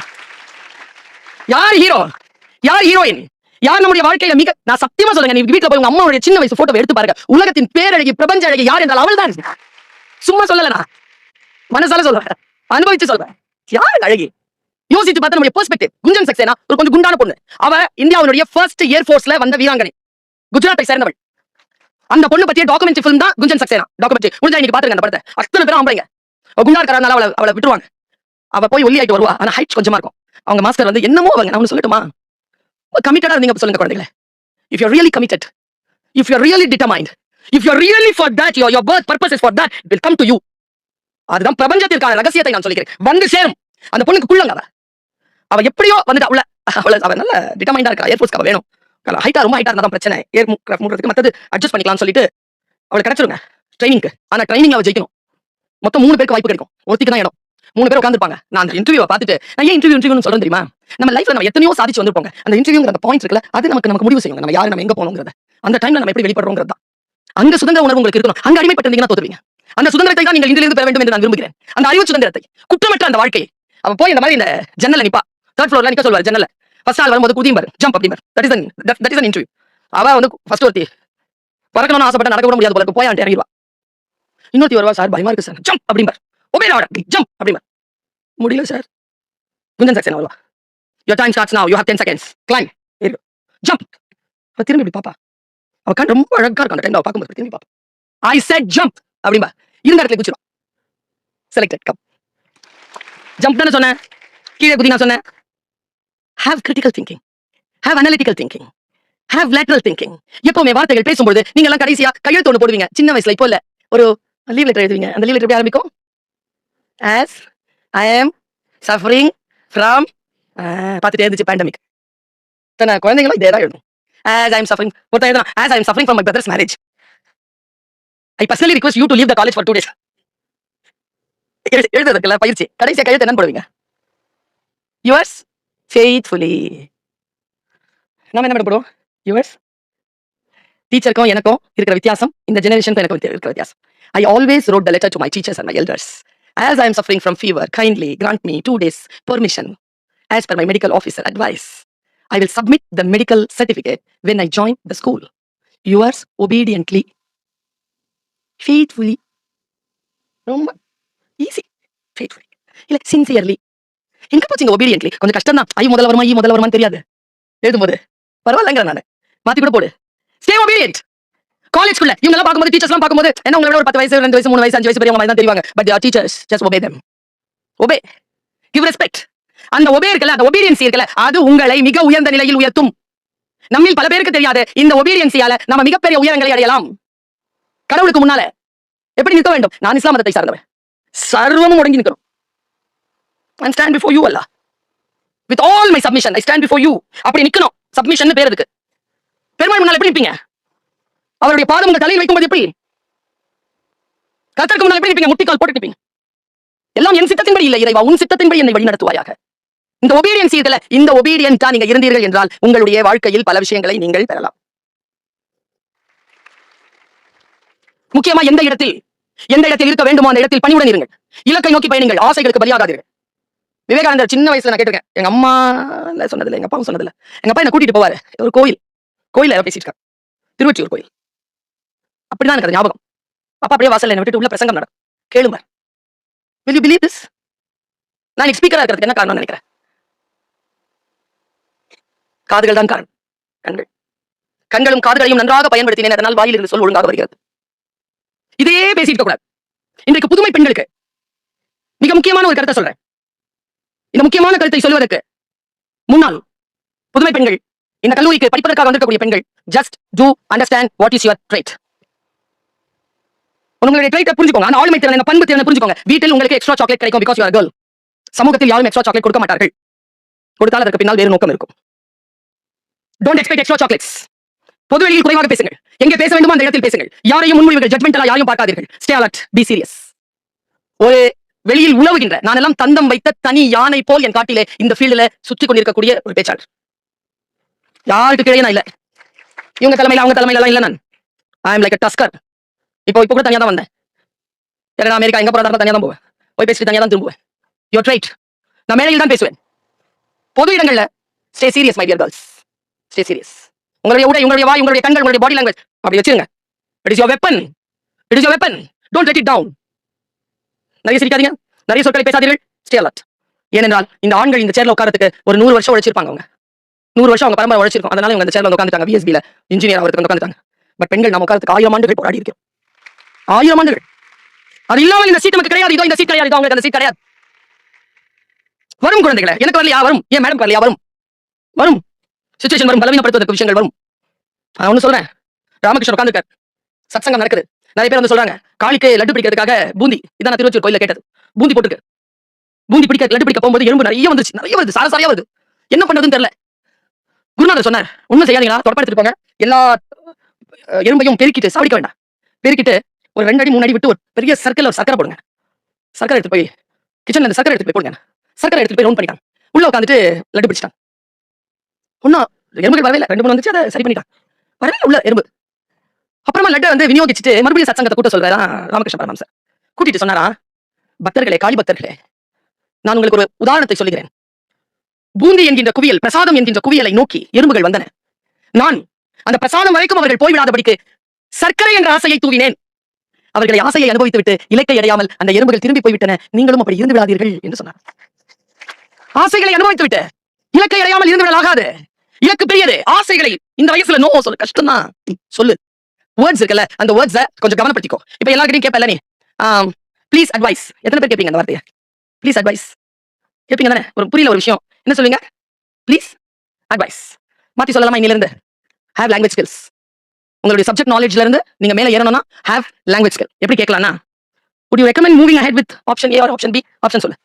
யார் ஹீரோ, யார் ஹீரோயின், யார் நம்முடைய வாழ்க்கையில மிக, நான் சத்தியமா சொல்லுங்க, நீ வீட்டுல போய் உங்க அம்மாவுடைய சின்ன வயசு போட்டோ எடுத்து பாருங்க. உலகத்தின் பேரழகி, பிரபஞ்ச அழகி யார் என்றால் அவள் தான். சும்மா சொல்லலனா, மனசால சொல்றேன், அனுபவிச்சு சொல்றேன். யார் அழகி யோசிச்சு பார்த்தா நம்முடைய பெர்ஸ்பெக்டிவ். குஞ்சன் சக்சேனா ஒரு கொஞ்சம் குண்டான பொண்ணு. அவ இந்தியாவுடைய ஃபர்ஸ்ட் ஏர் ஃபோர்ஸ்ல வந்த வீராங்கனை, குஜராத்தை சேர்ந்தவள். அந்த பொண்ணு பத்திய டாக்குமெண்ட்ரி ஃபிலிம் தான் குஞ்சன் சக்சேனா டாக்குமெண்ட்ரி. முடிஞ்சா இன்னைக்கு பாத்துருங்க அந்த படத்தை. அத்தனை பேரும் ஆம்பளைங்க. குண்டா இருக்கறனால அவளை விட்டுருவாங்க. அவ போய் ஒல்லி ஆயிட்டு வருவா, ஆனா ஹைட் கொஞ்சமா இருக்கும். அவங்க மாஸ்டர் வந்து என்னமோ அவங்க, நான் சொல்லட்டுமா, கமிட்டடா இருந்தீங்க சொல்லுங்க குழந்தைகளே. If you're really committed, if you're really determined, if you're really for that, your birth purpose is for that, it will come to you. அதுதான் பிரபஞ்சத்திற்கான ரகசியத்தை நான் சொல்லிக்கிறேன். வந்து சேரும். அந்த பொண்ணுக்கு குள்ளங்க அவ எப்படியோ வந்துட்டு அவ நல்ல டிட்டர்மைண்டா இருக்கா. ஏர்ஃபோர்ஸ்க்கு அவ வேணும். ஹைட்டா ரொம்ப ஹைட்டா இருந்தா பிரச்சனை. ஏர் மூடுறதுக்கு மத்தது அட்ஜஸ்ட் பண்ணிக்கலாம்னு சொல்லிட்டு அவளுக்கு கிடைச்சிருங்க ட்ரைனிங்க்கு. ஆனா ட்ரைனிங் அவ ஜெயிக்கணும். மொத்தம் 3 பேருக்கு வாய்ப்பு கிடைக்கும், ஒருத்திக்கு தான் இடம். 3 பேர் உட்காந்துருப்பாங்க. நான் அந்த இன்டர்வியூவை பார்த்துட்டு, நான் ஏன் இன்டர்வியூன்னு சொல்றேன் தெரியுமா? நம்ம லைஃப்ல நம்ம எத்தனையோ சாதிச்சு வந்திருப்போங்க. அந்த இன்டர்வியூங்கிற அந்த பாயிண்ட் இருக்குல்ல, அது நமக்கு முடிவு செய்யும் நம்ம யாரு, நம்ம எங்க போகணுங்கிறத. அந்த டைம்ல நம்ம எப்படி வெளிப்படுறோங்கிறது தான். அங்க சுதந்திர உணர்வு உங்களுக்கு இருக்கணும். அங்க அடிமைப்பட்டிருந்தீங்கன்னா தோத்துவீங்க. அந்த சுதந்திரத்தை தான் நீங்கள் இதிலிருந்து பெற வேண்டும் என்று நான் விரும்புகிறேன். அந்த அறிவு சுதந்திரத்தை, குற்றமற்ற அந்த வாழ்க்கை. அவ போய் இந்த மாதிரி இந்த ஜன்னல்ல நிப்பா, 3rd ஃப்ளோர்ல நிக்க சொல்வாரு ஜன்னல்ல. ஃபர்ஸ்ட் ஆள் வரும்போது குதியும் பாரு, ஜம்ப் அப்படிம்பாரு. That is an interview. அவ வந்து ஃபர்ஸ்ட் ஒருத்தி பறக்கணும்னு ஆசைப்பட்ட நடக்க கூட முடியாது போல போயான்ட்டு இறங்கிடுவா. இன்னொருத்தி வருவா, சார் பயமா இருக்கு சார், ஜம்ப் அப்படிம்பார். ஒபே ஜம்ப் அப்படிம்பார். முடியல சார். குஞ்சன் சக்சேனா வருவா, your time starts now, you have 10 seconds, climb, jump. அவ திரும்பி இப்படி பாப்பா. அவ கண் ரொம்ப அழகா இருக்கும் அந்த டைம்ல. அவ பார்க்கும்போது திரும்பி பாப்பா. I said jump அப்படிம்பா. இருந்த இடத்துல குச்சிரும். Selected come. ஜம்ப் தானே சொன்னேன், கீழே குதி நான் சொன்னேன். Have critical thinking, have analytical thinking, have lateral thinking. எப்பவுமே வார்த்தைகள் பேசும்போது நீங்க எல்லாம் கடைசியா கையெழுத்து ஒன்று போடுவீங்க. சின்ன வயசுல இப்போ இல்ல, ஒரு லீவ் லெட்டர் எழுதுவீங்க. அந்த லீவ் லெட்டர் எப்படி ஆரம்பிக்கும்? As I am suffering from பார்த்துட்டே இருந்துச்சு பேண்டமிக். குழந்தைங்களும் இதே தான் எழுதும். As I am suffering, ஒருத்தன் எழுதுனா as I am suffering from my brother's marriage. I personally request you to leave the college for 2 days. எழுதுறதுக்குள்ள பயிற்சி. கடைசியா கையெழுத்து என்னன்னு போடுவீங்க? Yours faithfully. நாம என்ன போடுவோம்? Yours. டீச்சருக்கும் எனக்கும் இருக்கிற வித்தியாசம், இந்த ஜெனரேஷனுக்கும் எனக்கு இருக்கிற வித்தியாசம். I always wrote the letter to my teachers and my elders. As I am suffering from fever, kindly grant me 2 days permission. As per my medical officer advice, I will submit the medical certificate when I join the school. Yours obediently, faithfully. ரொம்ப easy. faithfully இல்ல sincerely. எங்க போச்சுங்க obediently? கொஞ்சம் கஷ்டம் தான். ஐ முதல்ல வருமா ஈ முதல்ல வருமான்னு தெரியாது எழுதும்போது. பரவாயில்லைங்கிற நானு மாத்தி கூட போடு. Stay obedient. காலேஜ்க்குள்ள இவங்க எல்லாம் பார்க்கும்போது, டீச்சர்ஸ் எல்லாம் பார்க்கும்போது, என்ன உங்களோட ஒரு 10 வயசு 2 வயசு 3 வயசு 5 வயசு பெரியவங்க மாதிரி தான் தெரிவாங்க. But their teachers just obey them. obey, give respect. அந்த ஒபே இருக்கல, அந்த ஒபீடியன்சி இருக்கல, அது உங்களை மிக உயர்ந்த நிலையில் உயர்த்தும். நம்மில் பல பேருக்கு தெரியாது, இந்த ஒபீடியன்சியால நம்ம மிகப்பெரிய உயரங்களை அடையலாம். கடவுளுக்கு முன்னால எப்படி நிற்க வேண்டும்? நான் இஸ்லாம் மதத்தை சார்ந்தவன். சர்வமும் ஒடுங்கி நிற்கணும். I stand before you Allah. With all my submission, I stand before you. அப்படி நிக்கணும். சப்மிஷன் பேர் அதுக்கு. பெருமாள் முன்னால எப்படி நிப்பீங்க? அவருடைய பாதம் உங்கள் தலையில் வைக்கும்போது எப்படி? கர்த்தருக்கு முன்னால எப்படி நிப்பீங்க? முட்டிக்கால் போட்டு நிப்பீங்க. எல்லாம் என் சித்தத்தின்படி இல்லை இறைவா, உன் சித்தத்தின்படி என்னை வழிநடத்துவாயாக. இந்த ஒபீடியன்ஸ் இருக்குல்ல, இந்த ஒபீடியன்ட்டா நீங்க இருந்தீர்கள் என்றால் உங்களுடைய வாழ்க்கையில் பல விஷயங்களை நீங்கள் பெறலாம். முக்கியமா எந்த இடத்தில் இருக்க வேண்டுமோ அந்த இடத்தில் பணிவுடன் இருங்கள். இலக்கை நோக்கி பயணிங்கள், ஆசைகளுக்கு பலியாகாதீர்கள். விவேகானந்தர் சின்ன வயசுல நான் கேட்டிருக்கேன். எங்க அம்மா சொன்னதில்லை, எங்க அப்பாவும் சொன்னதில்லை. எங்க அப்பா என்ன கூட்டிட்டு போவாரு ஒரு கோயில பேசிட்டு இருக்காரு, திருவொற்றியூர் கோயில். அப்படிதான் எனக்கு அது ஞாபகம். அப்பா அப்படியே வாசல்ல என்ன விட்டுட்டு உள்ள பிரசங்கம் நடக்கும், கேளுங்க. Will you believe this? நான் ஸ்பீக்கரா இருக்கிறதுக்கு என்ன காரணம் நினைக்கிறேன்? காதுகள் தான் காரணம். கண்களும் காதுகளையும் நன்றாக பயன்படுத்தினேன், அதனால் வாயில் இருந்து சொல் ஒழுங்காக வருகிறது. இதே பேசிட்டு கூடாது. இன்றைக்கு புதுமை பெண்களுக்கு மிக முக்கியமான ஒரு கருத்தை சொல்றேன். இந்த முக்கியமான கருத்தை சொல்வதற்கு முன்னால் புதுமை பெண்கள், இந்த கல்லூரிக்கு படிப்பதற்காக வந்திருக்கக்கூடிய பெண்கள், just do understand what is your trait. உங்களுடைய ட்ரைட்டை புரிஞ்சுக்கோங்க. அந்த ஆளுமை திறன், பண்பு திறனை புரிஞ்சுக்கோங்க. வீட்டில் உங்களுக்கு எக்ஸ்ட்ரா சாக்லேட் கிடைக்கும் because you are a girl. சமூகத்தில் யாரும் எக்ஸ்ட்ரா சாக்லேட் கொடுக்க மாட்டார்கள். கொடுத்தால் அதற்கு பின்னால் வேறு நோக்கம் இருக்கும். Don't expect extra chocolates. பொது வெளியில் குறைவாக பேசுங்கள். எங்கே பேச வேண்டுமோ அந்த இடத்தில் பேசுங்கள். யாரையும் முன்மொழிவுகள், ஜட்மெண்டலா யாரையும் பார்க்காதீர்கள். Stay alert, be serious. ஒரு வெளியில் உலவுகின்ற, நான் எல்லாம் தந்தம் வைத்த தனி யானை போல் என் காட்டிலே இந்த ஃபீல்டுல சுற்றி கொண்டிருக்கக்கூடிய ஒரு பேச்சாளர். யாருக்கு கிடையாது நான் இல்ல. இவங்க தலைமையில அவங்க தலைமையில எல்லாம் இல்ல. நான் I am like a tusker. இப்போ கூட தனியா தான் வந்தேன். ஏன்னா அமெரிக்கா எங்க போறதா தனியா தான் போவேன். போய் பேசிட்டு தனியா தான் திரும்புவேன். Your trait. நான் மேடையில் தான் பேசுவேன். பொது இடங்கள்ல stay serious my dear girls. Stay serious. உங்களுடைய உடை, உங்களுடைய வாய், உங்களுடைய கண்கள், உங்களுடைய பாடி லாங்குவேஜ் அப்படி வச்சிருங்க. It is your weapon. It is your weapon. Don't let it down. நிறைய சிரிக்காதீங்க, நிறைய சொற்களை பேசாதீர்கள். Stay alert. ஏனென்றால் இந்த ஆண்கள் இந்த சேர்ல உட்காரத்துக்கு ஒரு 100 வருஷம் உழைச்சிருப்பாங்க. அவங்க 100 வருஷம் அவங்க பரம்பரை உழைச்சிருக்கும். அதனால இவங்க இந்த சேர்ல உட்காந்துட்டாங்க. VSB ல இன்ஜினியர் ஆகிறதுக்கு உட்காந்துட்டாங்க. பட் பெண்கள் நம்ம உட்காரத்துக்கு 1000 ஆண்டுகள் போராடி இருக்கிறோம். 1000 ஆண்டுகள். அது இல்லாமல் இந்த சீட் நமக்கு கிடையாது. இதோ இந்த சீட் கிடையாது, இதோ உங்களுக்கு அந்த சீட் கிடையாது. வரும் குழந்தைகளை, எனக்கு வரலையா? வரும். ஏன் மேடம் வரலையா? வரும். வரும். சிச்சுவேஷன் வரும், பலவீனப்படுத்துவதற்கு விஷயங்கள் வரும். நான் ஒண்ணு சொல்றேன். ராமகிருஷ்ணன் உட்கார்ந்துருக்காரு, சத்சங்கம் நடக்குது. நிறைய பேர் வந்து சொல்றாங்க, காளிக்கு லட்டு பிடிக்கிறதுக்காக பூந்தி, இதான் திருவொற்றியூர் கோயில கேட்டது. பூந்தி போட்டுருக்கு. பூந்தி பிடிக்க, லட்டு பிடிக்க போகும்போது எறும்பு நிறைய வந்துச்சு, நிறைய வருது, சாரசாரியா வருது. என்ன பண்றதுன்னு தெரியல. குருநாதர் சொன்னார், ஒண்ணும் செய்யாதீங்களா, தொடப்ப எடுத்துட்டு போங்க, எல்லா எறும்பையும் பெருக்கிட்டு சாவடிக்க வேண்டாம். பெருக்கிட்டு ஒரு 2 அடி 3 அடி விட்டு ஒரு பெரிய சர்க்கிள் ஒரு சர்க்கரை போடுங்க. சர்க்கரை எடுத்து போய் கிச்சன்ல அந்த சர்க்கரை எடுத்து போய் போடுங்க. சர்க்கரை எடுத்து போய் ரவுண்ட் பண்ணிட்டாங்க. உள்ள உட்காந்துட்டு லட்டு பிடிச்சிட்டாங்க. ஒன்னும் எறும்புகள் வரவே இல்லை. 2 3 வந்துச்சு, அதை சரி பண்ணிட்டாங்க. வரவே உள்ள எறும்பு. அப்புறமா லட்டை வந்து விநியோகிச்சுட்டு மறுபடியும் சத்சங்கத்தை கூட்ட சொல்றாரா ராமகிருஷ்ண பரமஹம்சர். கூட்டிட்டு சொன்னாரா, பக்தர்களே, காளி பக்தர்களே, நான் உங்களுக்கு ஒரு உதாரணத்தை சொல்லுகிறேன். பூந்தி என்கின்ற குவியல், பிரசாதம் என்கின்ற குவியலை நோக்கி எறும்புகள் வந்தன. நான் அந்த பிரசாதம் வரைக்கும் அவர்கள் போய்விடாதபடிக்கு சர்க்கரை என்ற ஆசையை தூவினேன். அவர்களை ஆசையை அனுபவித்து விட்டு இலக்கை அடையாமல் அந்த எறும்புகள் திரும்பி போய்விட்டன. நீங்களும் அப்படி இருந்து விடாதீர்கள் என்று சொன்னார். ஆசைகளை அனுபவித்து விட்டு இலக்கை அடையாமல் இருந்து விடலாகாது. இலக்கு பெரியது. ஆசைகளை இந்த வயசுல நோ சொல்லு, கஷ்டம் தான். சொல்லு. வேர்ட்ஸ் இருக்குல்ல, அந்த வேர்ட்ஸ கொஞ்சம் கவனப்படுத்திக்கோ. இப்ப எல்லார்கிட்டையும் கேட்பல நீ ப்ளீஸ் அட்வைஸ். எத்தனை பேர் கேட்பீங்க அந்த வார்த்தையை? ப்ளீஸ் அட்வைஸ் கேட்பீங்க தானே? ஒரு புரியல ஒரு விஷயம் என்ன சொல்லுவீங்க? Please advice. மாத்தி சொல்லலாமா? இன்னில இருந்து ஹேவ் லாங்குவேஜ் ஸ்கில்ஸ். உங்களுடைய சப்ஜெக்ட் நாலேஜ்ல இருந்து நீங்க மேல ஏறணும்னா ஹேவ் லாங்குவேஜ் ஸ்கில். எப்படி கேட்கலாம்னா, would you recommend moving ahead with option A or option B? Option சொல்லு.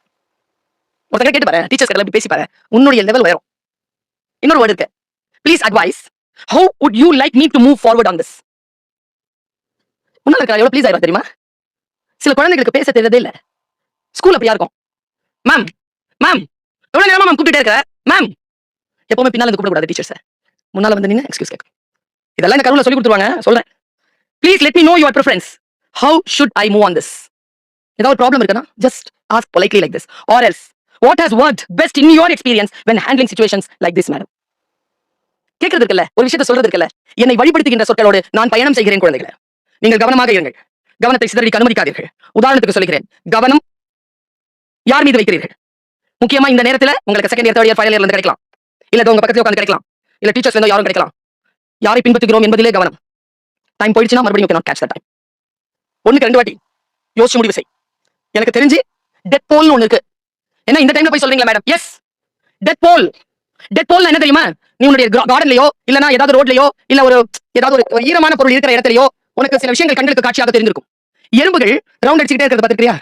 ஒருத்தங்க கேட்டு பாரு, டீச்சர்ஸ் கிட்ட பேசி பாரு, உன்னுடைய லெவல் வரும். இன்னொரு வேர்ட் இருக்கு, please advice. how would you like me to move forward on this? முன்னால இருக்கா எவ்வளவு ப்ளீஸ் ஆயிரும் தெரியுமா? சில குழந்தைகளுக்கு பேச தெரியறதே இல்ல. ஸ்கூல் அப்படியா இருக்கும். மேம் மேம் எவ்வளவு நேரமா மேம் கூப்பிட்டே இருக்க மேம். எப்பவுமே பின்னால இருந்து கூப்பிடக்கூடாது டீச்சர்ஸ். முன்னால வந்து நின்னு எக்ஸ்கியூஸ் கேட்கும். இதெல்லாம் இந்த கருவில சொல்லி கொடுத்துருவாங்க. சொல்றேன், please let me no your preference. how should I move on this? ஏதாவது ஒரு ப்ராப்ளம் இருக்குன்னா just ask politely like this, or else what has worked best in your experience when handling situations like this, madam? கேட்கறது இருக்குல்ல, ஒரு விஷயத்தை சொல்றது இருக்குல்ல, என்னை வழிபடுத்துகின்ற சொற்களோடு நான் பயணம் செய்கிறேன். குழந்தைகளை, நீங்கள் கவனமாக இருங்கள். கவனத்தை சிதறடிக்க அனுமதிக்காதீர்கள். உதாரணத்துக்கு சொல்லுகிறேன், கவனம் யார் மீது வைக்கிறீர்கள்? முக்கியமா இந்த நேரத்துல உங்களுக்கு second year, third year, final இயர்ல இருந்து கிடைக்கலாம், இல்ல உங்க பக்கத்துல உட்கார்ந்து கிடைக்கலாம், இல்ல டீச்சர்ஸ் வந்து யாரும் கிடைக்கலாம். யாரை பின்பற்றுகிறோம் என்பதிலே கவனம். டைம் போயிடுச்சுன்னா மறுபடியும் cannot catch the time. ஒண்ணுக்கு 2 வாட்டி யோசிச்சு முடிவு செய். எனக்கு தெரிஞ்சு டெத் போல்னு ஒண்ணு இருக்கு. என்ன இந்த டைம்ல போய் சொல்றீங்களா மேடம்? எஸ், டெத் போல். டெத் போல் என்ன தெரியுமா? நீ உன்னுடைய கார்டன்லயோ இல்லனா ஏதாவது ரோட்லயோ இல்ல ஏதாவது ஒரு ஈரமான பொருள் இருக்கிற இடத்துலயோ உனக்கு சில விஷயங்கள் கண்களுக்கு காட்சியாக தெரிஞ்சிருக்கும். எறும்புகள் ரவுண்ட் அடிச்சுக்கிட்டே இருக்கிறத பாத்துக்கிறியா?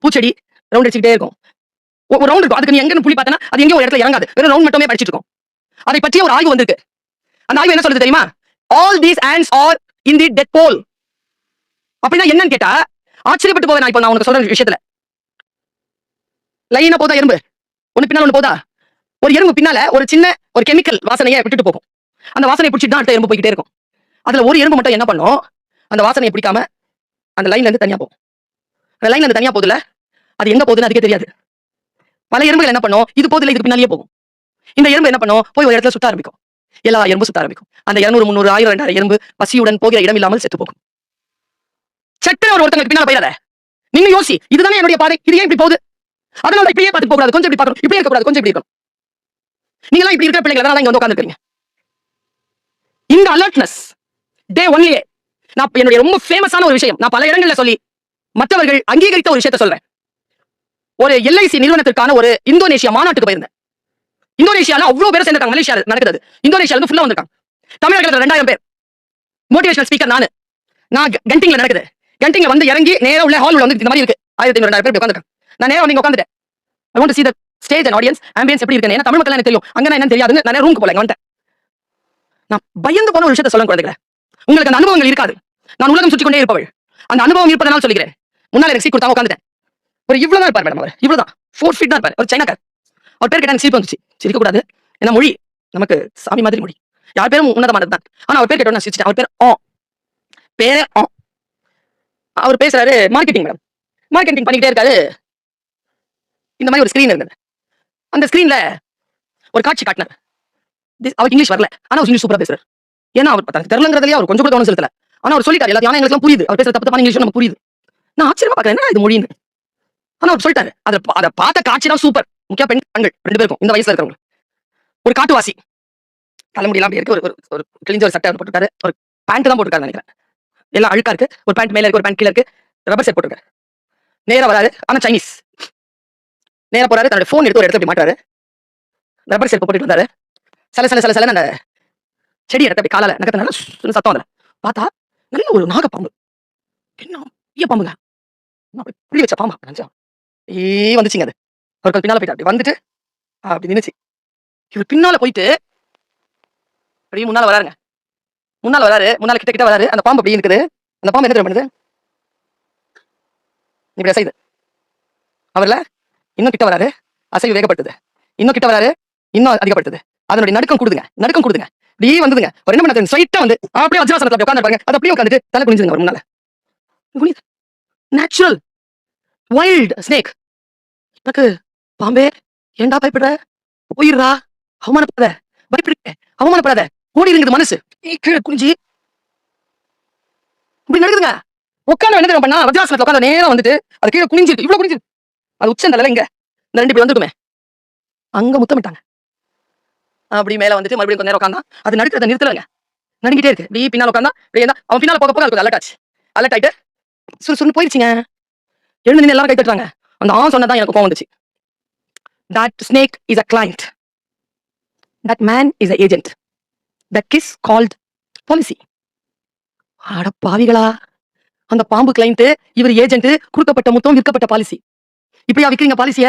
பூச்செடி ரவுண்ட் அடிச்சுக்கிட்டே இருக்கும். ஒரு ரவுண்ட் இருக்கும். அதுக்கு நீ எங்க புள்ளி பார்த்தனா அது எங்கேயோ ஒரு இடத்துல இறங்காது. வெறும் ரவுண்ட் மட்டுமே படிச்சிட்டு இருக்கும். அதை பற்றிய ஒரு ஆய்வு வந்திருக்கு. அந்த ஆய்வு என்ன சொல்லுது தெரியுமா? All these ants are in the death pole. அப்படின்னா என்னன்னு கேட்டா ஆச்சரியப்பட்டு போவேன். நான் உனக்கு சொல்ற விஷயத்துல லைனா போதா எறும்பு, ஒண்ணு பின்னால ஒண்ணு போதா. ஒரு எறும்பு பின்னால ஒரு சின்ன ஒரு கெமிக்கல் வாசனையை விட்டுட்டு போகும். அந்த வாசனையை பிடிச்சிட்டு தான் அடுத்த எறும்பு போய்கிட்டே இருக்கும். அதுல ஒரு எறும்பு மட்டும் என்ன பண்ணும், அந்த வாசனையை பிடிக்காம அந்த லைன்ல இருந்து தனியா போகும். அந்த லைன்ல இருந்து தனியா போகுதுல, அது எங்க போகுதுன்னு அதுக்கே தெரியாது. பல எறும்புகள் என்ன பண்ணும், இது போகுதுல இதுக்கு பின்னாலேயே போகும். இந்த எறும்பு என்ன பண்ணும், போய் ஒரு இடத்துல சுத்த ஆரம்பிக்கும். எல்லா எறும்பு சுத்த ஆரம்பிக்கும். அந்த 200, 300, 1000, 2000 எறும்பு பசியுடன் போகிற இடம் இல்லாமல் செத்து போகும். சட்டை ஒருத்தங்களுக்கு பின்னால போயிடாத. நீங்க யோசி, இதுதானே என்னுடைய பாதை, இது ஏன் இப்படி போகுது? அதனால இப்படியே பார்த்து போக கூடாது, கொஞ்சம் இப்படி பார்க்கணும், இப்படியே இருக்க கூடாது, கொஞ்சம் இப்படி இருக்கணும். நீங்க எல்லாம் இப்படி இருக்கிற பிள்ளைங்க தான் இங்க வந்து உட்கார்ந்துருக்கீங்க. இந்த அலர்ட்னஸ் டே ஒன்லியே நான் என்னுடைய ரொம்ப ஃபேமஸான ஒரு விஷயம், நான் பல இடங்கள்ல சொல்லி மற்றவர்கள் அங்கீகரித்த ஒரு விஷயத்தை சொல்றேன். ஒரு LIC நிறுவனத்திற்கான ஒரு இந்தோனேஷியா மாநாட்டுக்கு போயிருந்தேன். இந்தோனேஷியால அவ்வளவு பேர் சேர்ந்திருக்காங்க. மலேசியால நடக்குது, இந்தோனேஷியால இருந்து ஃபுல்லா வந்திருக்காங்க. தமிழர்கள் 2000 பேர். மோட்டிவேஷனல் ஸ்பீக்கர் நான் கண்டிங்ல நடக்குது. கண்டிங்ல வந்து இறங்கி நேரா உள்ள ஹால் உள்ள வந்து இந்த மாதிரி இருக்கு. 1500 2000 பேர் உட்கார்ந்திருக்காங்க. நான் நேரா வந்து உட்கார்ந்துட்டேன். I want to see the stage and audience ambience எப்படி இருக்குன்னு. ஏன்னா தமிழ் மக்கள் எனக்கு தெரியும், அங்க நான் என்னன்னு தெரியாதுன்னு நான் ரூமுக்கு போல வந்துட்டேன். நான் பயந்து போன ஒரு விஷயத்தை சொல்ல குழந்தைகளே, உங்களுக்கு அந்த அனுபவங்கள் இருக்காது. நான் உலகம் சுற்றி கொண்டே இருப்பவள். அந்த அனுபவம் இருப்பதனால் சொல்கிறேன். முன்னால எனக்கு சீட் கொடுத்தா உட்காந்துட்டேன். ஒரு இவ்வளவு தான் இருப்பார் மேடம், அவர் இவ்வளவுதான் 4 feet தான் இருப்பார். ஒரு சைனாக்கார். அவர் பேர் கேட்டா எனக்கு சிரிப்பு வந்துச்சு. சிரிக்க கூடாது, ஏன்னா மொழி நமக்கு சாமி மாதிரி மொழி, யார் பேரும் உன்னதமானது தான். ஆனா அவர் பேர் கேட்டோம் நான் சிரிச்சிட்டேன். அவர் பேர் அவர் பேசுறாரு மார்க்கெட்டிங் மேடம். மார்க்கெட்டிங் பண்ணிக்கிட்டே இருக்காரு. இந்த மாதிரி ஒரு ஸ்கிரீன் இருந்தது. அந்த ஸ்கிரீன்ல ஒரு காட்சி காட்டினார். அவருக்கு இங்கிலீஷ் வரல, ஆனா அவர் இங்கிலீஷ் சூப்பரா பேசுறாரு. ஏன்னா அவர் தெரியலங்கிறதுலயே அவர் கொஞ்சம் கூட கவனம் செலுத்தல. ஆனா அவர் சொல்லிட்டாரு எல்லாத்தையும். ஆனா எங்களுக்கு புரியுது, அவர் பேசுற தப்பு தப்பான இங்கிலீஷ் நமக்கு புரியுது. நான் ஆச்சரியமா பாக்குறேன், என்ன இது மொழின்னு. ஆனா அவர் சொல்லிட்டாரு. அதை பார்த்த காட்சி தான் சூப்பர். முக்கிய பெண்கள் 2 பேருக்கும் இந்த வயசுல இருக்கிறவங்க. ஒரு காட்டுவாசி, தலைமுடியெல்லாம் அப்படி இருக்கு, ஒரு கிழிஞ்ச ஒரு சட்டை போட்டுருக்காரு, ஒரு பேண்ட் தான் போட்டுருக்காரு நினைக்கிறேன். எல்லாம் அழுக்கா இருக்கு. ஒரு பேண்ட் மேல இருக்கு, ஒரு பேண்ட் கீழே இருக்கு, ரப்பர் செட் போட்டுருக்காரு. நேரா வராரு, ஆனா சைனீஸ். நேரா போறாரு, தன்னோட போன் எடுத்து ஒரு இடத்துல அப்படி மாட்டாரு. ரப்பர் செட் போட்டுட்டு வந்தாரு. சில அந்த செடி இடத்த அப்படி காலால நகத்தினால சத்தம் வரல. பார்த்தா நல்ல ஒரு நாகப்பாம்பு. என்ன பாம்புங்க, புள்ளி வச்ச பாம்பா நினைச்சா வந்துச்சுங்க. அது அவருக்கு பின்னால போயிட்டு அப்படி வந்துட்டு அப்படி நின்னுச்சு. இவர் பின்னால போயிட்டு அப்படியே முன்னால வராருங்க. முன்னால கிட்ட வராரு. அந்த பாம்பு அப்படி இருக்குது. அந்த பாம்பு என்ன தெரியும் பண்ணுது, இப்படி அசைது. அவர்ல இன்னும் கிட்ட வராரு, அசைவு வேகப்படுத்துது. இன்னும் கிட்ட வராரு, இன்னும் அதிகப்படுத்துது. அதனுடைய நடுக்கம் கூடுதுங்க. அப்படியே வந்ததுங்க. ஒரு என்ன பண்ண ஸ்ட்ரைட்டா வந்து அப்படியே வஜ்ராசனத்துல அப்படி உட்கார்ந்து பாருங்க. அது அப்படியே உட்கார்ந்துட்டு தலை குனிஞ்சுங்க. ஒரு முன்னால நேச்சுரல் வைல்ட் ஸ்னேக். எனக்கு பாம்பே ஏண்டா பயப்படுற, போயிடுறா, அவமானப்படாத, பயப்படுற, அவமானப்படாத, ஓடி இருக்குது மனசு. கீழே குனிஞ்சு இப்படி நடக்குதுங்க. உட்காந்து என்ன தெரியுமா பண்ணா, வஜ்ராசனத்துல உட்காந்து நேரம் வந்துட்டு அது கீழே குனிஞ்சிருக்கு, இவ்வளவு குனிஞ்சிருக்கு. அது உச்சந்தலையில இங்க இந்த 2 இப்படி வந்துருக்குமே, அங்க முத்தமிட்டாங்க. அப்படி மேல வந்துட்டு மறுபடியும் கொஞ்ச நேரம் உட்காந்தா அது நடுக்கிறத நிறுத்தலங்க, நடுங்கிட்டே இருக்கு. இப்படி பின்னால உட்காந்தா அவன் பின்னால போக போக அது அலர்ட் ஆச்சு. அலர்ட் ஆயிட்டு சுறுசுறுன்னு போயிருச்சுங்க. எழுந்து நின்று எல்லாரும் கை தட்டுறாங்க. அந்த சொன்னதான் எனக்கு கோவம் வந்துச்சு. That snake is a client. That man is an agent. That kiss called policy. அட பாவிகளா, அந்த பாம்பு கிளைண்ட், இவர் ஏஜென்ட், கொடுக்கப்பட்ட முத்தம் விற்கப்பட்ட பாலிசி. இப்படியா விக்கிறீங்க பாலிசிய?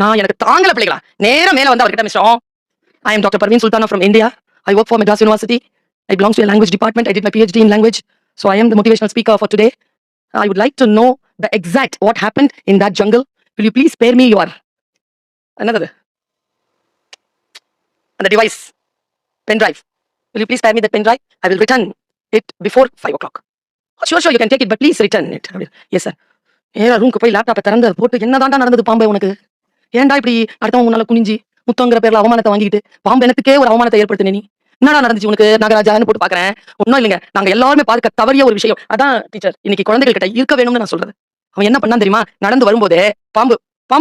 நான் எனக்கு தாங்கல பிள்ளைகளா. நேரா மேல வந்து அவர்கிட்ட, mister I am Dr. Parveen Sultana from India. I work for Madras University. I belong to a language department. I did my PhD in language. So I am the motivational speaker for today. I would like to know the exact what happened in that jungle. Will you please spare me your another and the device, pen drive. Will you please spare me that pen drive? I will return it before 5 o'clock. Sure, you can take it, but please return it. Yes, sir. ஏன் ரூம்க்கு போய் லேப்டாப்பை திறந்து போட்டு என்னதான்டா நடந்தது பாம்பே உனக்கு? ஏன்டா இப்படி அடுத்தவங்க முன்னால குனிஞ்சி முத்தங்கிற பேர்ல அவமானத்தை வாங்கிட்டு பாம்பு எனத்துக்கே ஒரு அவமானத்தை ஏற்படுத்தின நீ? என்னடா நடந்துச்சு உனக்கு நாகராஜான்னு போட்டு பாக்குறேன். ஒன்னும் இல்லைங்க, நாங்க எல்லாருமே பார்க்க தவறிய ஒரு விஷயம். அதான் டீச்சர் இன்னைக்கு குழந்தைகள் கிட்ட இருக்க வேணும்னு நான் சொல்றது. அவன் என்ன பண்ணான் தெரியுமா? நடந்து வரும்போதே பாம்பு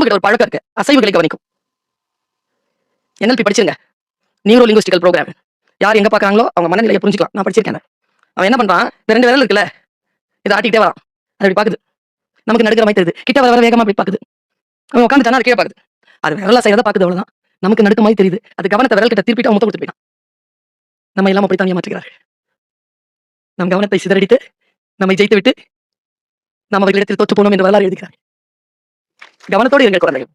கிட்ட ஒரு பழக்கம் இருக்கு, அசைவுகளை கவனிக்கும். NLP படிச்சிருங்க, நியூரோ லிங்குவிஸ்டிக்கல் ப்ரோக்ராம். யார் எங்க பாக்குறாங்களோ அவங்க மனநிலையை புரிஞ்சுக்கலாம். நான் படிச்சிருக்கேன். அவன் என்ன பண்றான், இந்த 2 விரல் இருக்குல்ல, இதை ஆட்டிக்கிட்டே வரான். அது அப்படி பாக்குது, நமக்கு நடுக்கிற மாதிரி தெரியுது. கிட்ட வர வேகமா அப்படி பாக்குது. அவன் உட்காந்துட்டானா அது கீழே பாக்குது. அது விரலா செய்யறத பாக்குது, அவ்வளவுதான். நமக்கு நடுக்க மாதிரி தெரியுது. அது கவனத்தை விரல் கிட்ட திருப்பிட்டு அவன் முத்த கொடுத்து போயிட்டான். நம்ம எல்லாம் அப்படித்தான் ஏமாற்றுகிறார்கள். நம் கவனத்தை சிதறடித்து நம்மை ஜெயித்து விட்டு நாம் அவர்களிடத்தில் தோற்று போனோம் என்று வரலாறு எழுதுகிறார். கவனத்தோடு இருங்கள் குழந்தைகள்.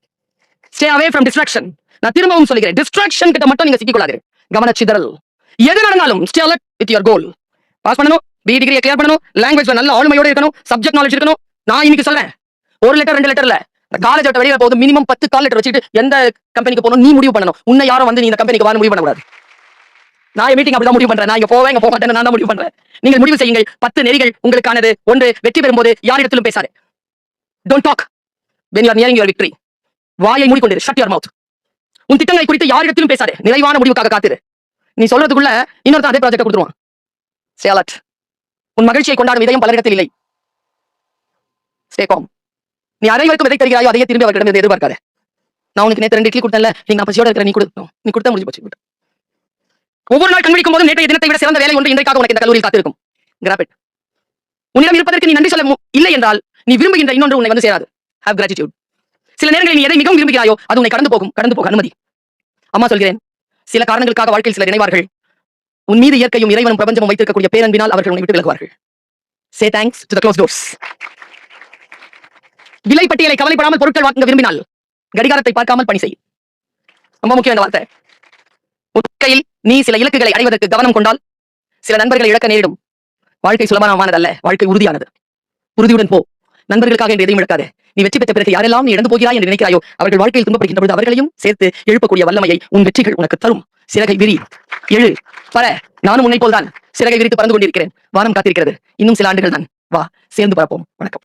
Stay away from distraction. நான் திரும்பவும் சொல்கிறேன், டிஸ்ட்ராக்ஷன் கிட்ட மட்டும் நீங்க சிக்கிக்கொள்ளாதீர்கள். கவனச்சிதறல் எது நடந்தாலும் stay alert with your goal. Pass பண்ணணும், BE டிகிரியை கிளியர் பண்ணணும், லாங்குவேஜ்ல நல்ல ஆளுமையோட இருக்கணும், சப்ஜெக்ட் நாலேஜ் இருக்கணும். நான் இன்னைக்கு சொல்றேன், 1 லெட்டர் 2 லெட்டர்ல காலேஜ் விட்டு வெளியே போகுது மினிமம் 10 கால் லெட்டர் வச்சுட்டு எந்த கம்பெனிக்கு போகணும் நீ முடிவு பண்ணணும். உன்னை யாரும் வந்து நீ இந்த கம்பெனிக்கு வான்னு முடிவு பண்ணக்கூடாது. நான் மீட்டிங் அப்படிதான் முடிவு பண்றேன். நான் இங்க போவேன் இங்க போக மாட்டேன், நான் தான் முடிவு பண்றேன். நீங்கள் முடிவு செய்யுங்கள். 10 நெறிகள் உங்களுக்கானது. 1, வெற்றி பெறும்போது யாரிடத்திலும் பேசாதே. Don't talk when you are nearing your victory. வாயை மூடிக்கொண்டிரு, shut your mouth. உன் திட்டங்களை குறித்து யாரிடத்திலும் பேசாதே. நிறைவான முடிவுக்காக காத்திரு. நீ சொல்றதுக்குள்ள இன்னொருத்தன் அதே ப்ராஜெக்ட் கொடுத்துருவான். Stay alert. உன் மகிழ்ச்சியை கொண்டாடும் இதயம் பலரிடத்தில் இல்லை. Stay calm. நீ அனைவருக்கும் எதை தருகிறாயோ அதையே திரும்பி அவர்களிடம் எதிர்பார்க்காதே. நான் உனக்கு நேற்று 2 இட்லி கொடுத்தேன்ல, நீங்க பசியோட இருக்கிற, நீ கொடுத்தா முடிஞ்சு போச்சு. ஒவ்வொரு நாள் கண்விழிக்கும் போது நேற்றைய தினத்தை விட சிறந்த வேலை ஒன்று இன்றைக்காக உனக்கு இந்த கல்லூரியில் காத்திருக்கும். Grab it. உன்னிடம் இருப்பதற்கு நீ நன்றி சொல்ல இல்லை என்றால் நீ விரும்புகின்ற இன்னொன்று உன்னை வந்து சேராது. Have gratitude. சில நேரங்களில் நீ எதை மிகவும் விரும்புகிறாயோ அது உன்னை கடந்து போக அனுமதி. அம்மா சொல்கிறேன், சில காரணங்களுக்காக வாழ்க்கையில் சிலர் இணைவார்கள். உன் மீது இயற்கையும் இறைவனும் பிரபஞ்சமும் வைத்திருக்கக்கூடிய பேரன்பினால் அவர்கள் உன்னை விட்டு விலகுவார்கள். Say thanks to the closed doors. விலை பட்டியலை கவலைப்படாமல் பொருட்கள் வாங்க விரும்பினால் கடிகாரத்தை பார்க்காமல் பணி செய். ரொம்ப முக்கியம் இந்த வார்த்தை. கையில் நீ சில இலக்குகளை அடைவதற்கு கவனம் கொண்டால் சில நண்பர்களை இழக்க நேரிடும். வாழ்க்கை சுலபமானதல்ல, வாழ்க்கை உறுதியானது. உறுதியுடன் போ. நண்பர்களுக்காக என்று எதையும் இழக்காதே. நீ வெற்றி பெற்ற பிறகு யாரெல்லாம் நீ இழந்து போகிறாய் என்று நினைக்கிறாயோ அவர்கள் வாழ்க்கையில் துன்பப்படுகின்ற பொழுது அவர்களையும் சேர்த்து எழுப்பக்கூடிய வல்லமையை உன் வெற்றிகள் உனக்கு தரும். சிறகை விரி, எழு, பர. நானும் உன்னை போல்தான் சிறகை விரித்து பறந்து கொண்டிருக்கிறேன். வானம் காத்திருக்கிறது. இன்னும் சில ஆண்டுகள் தான். வா, சேர்ந்து பறப்போம். வணக்கம்.